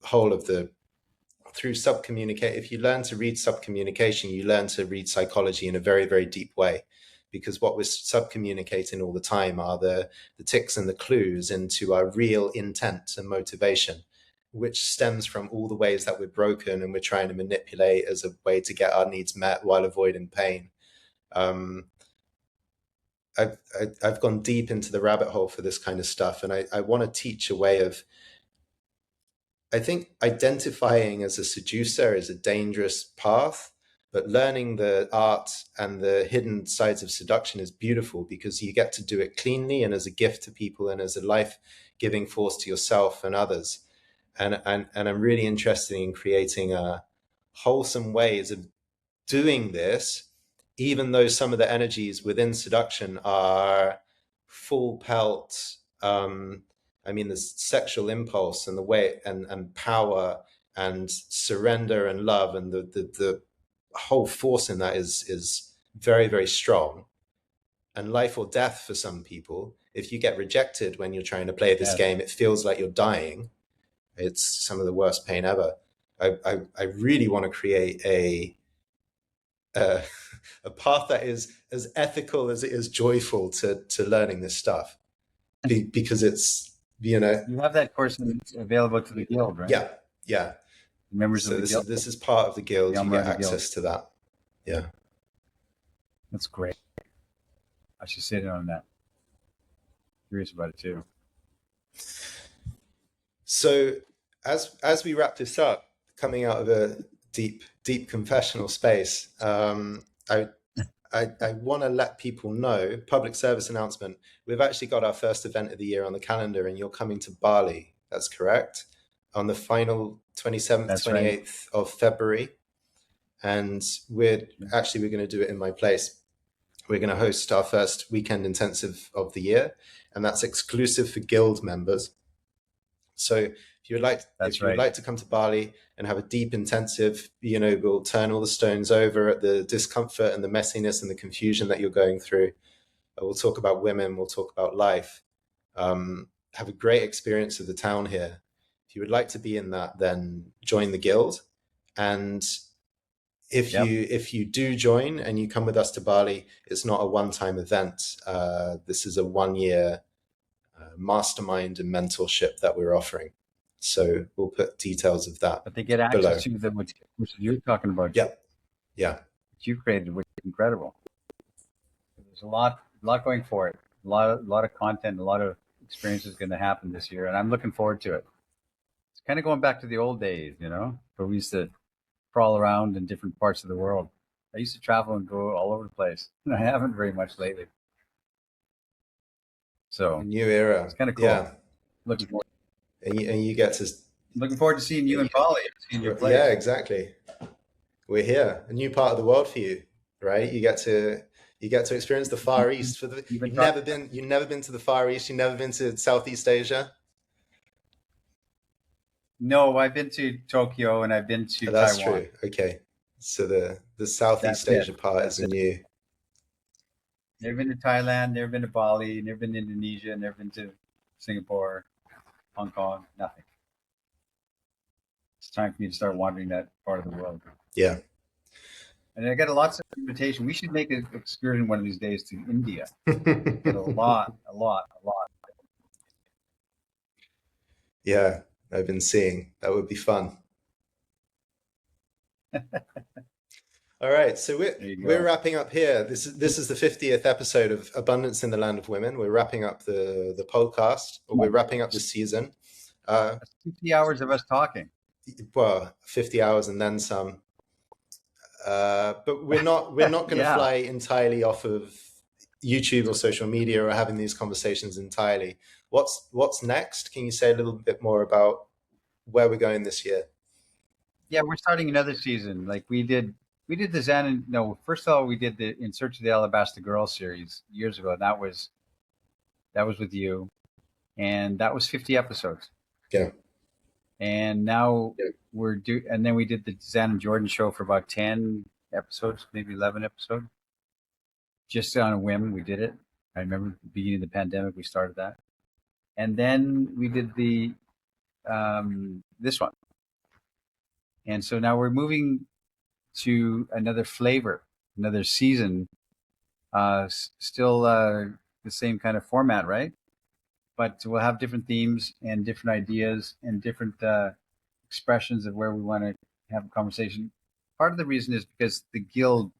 whole of through subcommunicate, if you learn to read subcommunication, you learn to read psychology in a very, very deep way. Because what we're subcommunicating all the time are the ticks and the clues into our real intent and motivation, which stems from all the ways that we're broken and we're trying to manipulate as a way to get our needs met while avoiding pain. I've gone deep into the rabbit hole for this kind of stuff, and I want to teach a way of, I think identifying as a seducer is a dangerous path, but learning the art and the hidden sides of seduction is beautiful, because you get to do it cleanly and as a gift to people and as a life-giving force to yourself and others. And I'm really interested in creating wholesome ways of doing this, even though some of the energies within seduction are full pelt. I mean, there's sexual impulse and the way and power and surrender and love, and the whole force in that is very, very strong. And life or death for some people. If you get rejected when you're trying to play this game, it feels like you're dying. It's some of the worst pain ever. I really want to create a path that is as ethical as it is joyful to learning this stuff, because it's, you have that course available to the guild, right? Yeah. Members of the guild. This is part of the guild. You get access to that. Yeah, that's great. I should sit in on that. Curious about it too. So as we wrap this up, coming out of a deep confessional space, I want to let people know, public service announcement, we've actually got our first event of the year on the calendar, and you're coming to Bali That's correct. On the final 27th, That's 28th of February. And we're going to do it in my place. We're going to host our first weekend intensive of the year, and that's exclusive for guild members. So if you would like to come to Bali and have a deep intensive, we'll turn all the stones over at the discomfort and the messiness and the confusion that you're going through. We'll talk about women. We'll talk about life. Have a great experience of the town here. If you would like to be in that, then join the guild. And if you do join and you come with us to Bali, it's not a one-time event. This is a 1-year mastermind and mentorship that we're offering. So we'll put details of that. But they get access to the which you're talking about. Yeah. Which you created, which is incredible. There's a lot going for it. A lot of content, a lot of experiences going to happen this year, and I'm looking forward to it. It's kind of going back to the old days, where we used to crawl around in different parts of the world. I used to travel and go all over the place, and I haven't very much lately. So a new era. It's kind of cool. Yeah. Looking forward. And you get to. Looking forward to seeing you in Bali. Seeing your place. Yeah, exactly. We're here, a new part of the world for you, right? You get to experience the Far East. You've never been to the Far East. You've never been to Southeast Asia. No, I've been to Tokyo and I've been to Taiwan. That's true. Okay, so the Southeast Asia part is new. Never been to Thailand. Never been to Bali. Never been to Indonesia. Never been to Singapore, Hong Kong. Nothing. It's time for me to start wandering that part of the world. Yeah. And I got lots of invitation. We should make an excursion one of these days to India. a lot. Yeah, I've been seeing. That would be fun. All right, so we're wrapping up here. This is the 50th episode of Abundance in the Land of Women. We're wrapping up the podcast, or we're wrapping up the season. 50 hours of us talking. Well, 50 hours and then some. But we're not going to fly entirely off of YouTube or social media or having these conversations entirely. What's next? Can you say a little bit more about where we're going this year? Yeah, we're starting another season. Like we did the Zen. No, first of all, we did the In Search of the Alabaster Girl series years ago. That was with you, and that was 50 episodes. Yeah. And now and then we did the Zan and Jordan show for about 10 episodes, maybe 11 episodes. Just on a whim, we did it. I remember at the beginning of the pandemic, we started that. And then we did this one. And so now we're moving to another flavor, another season, still the same kind of format, right? But we'll have different themes and different ideas and different expressions of where we want to have a conversation. Part of the reason is because the guild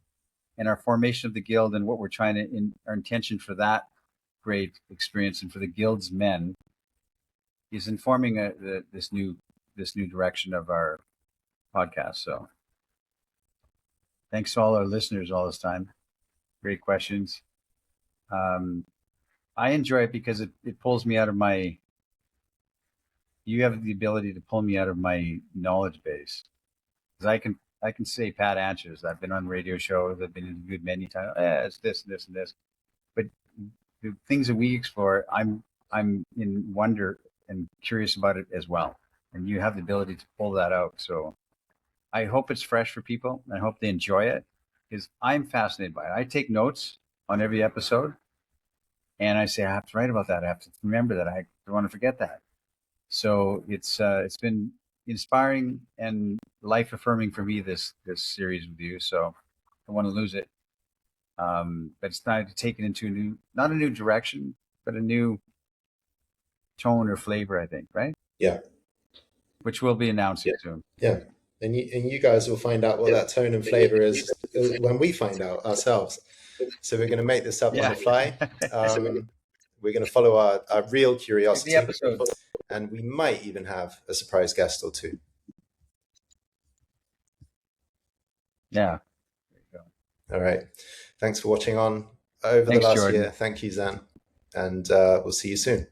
and our formation of the guild and what we're trying to, our intention for that great experience and for the guild's men is informing this new direction of our podcast. So thanks to all our listeners all this time. Great questions. I enjoy it because it pulls me out of you have the ability to pull me out of my knowledge base. Because I can say pat answers. I've been on radio shows. I've been interviewed many times. It's this and this and this. But the things that we explore, I'm in wonder and curious about it as well. And you have the ability to pull that out. So I hope it's fresh for people. I hope they enjoy it because I'm fascinated by it. I take notes on every episode. And I say, I have to write about that. I have to remember that. I don't want to forget that. So it's been inspiring and life affirming for me, this series with you. So I don't want to lose it. But it's time to take it into not a new direction, but a new tone or flavor, I think, right? Yeah. Which we'll be announcing soon. Yeah. And you guys will find out what that tone and flavor is when we find out ourselves. So we're going to make this up on the fly. We're going to follow our real curiosity, and we might even have a surprise guest or two. Yeah. There you go. All right. Thanks for watching on over the last year. Thank you, Zan. And we'll see you soon.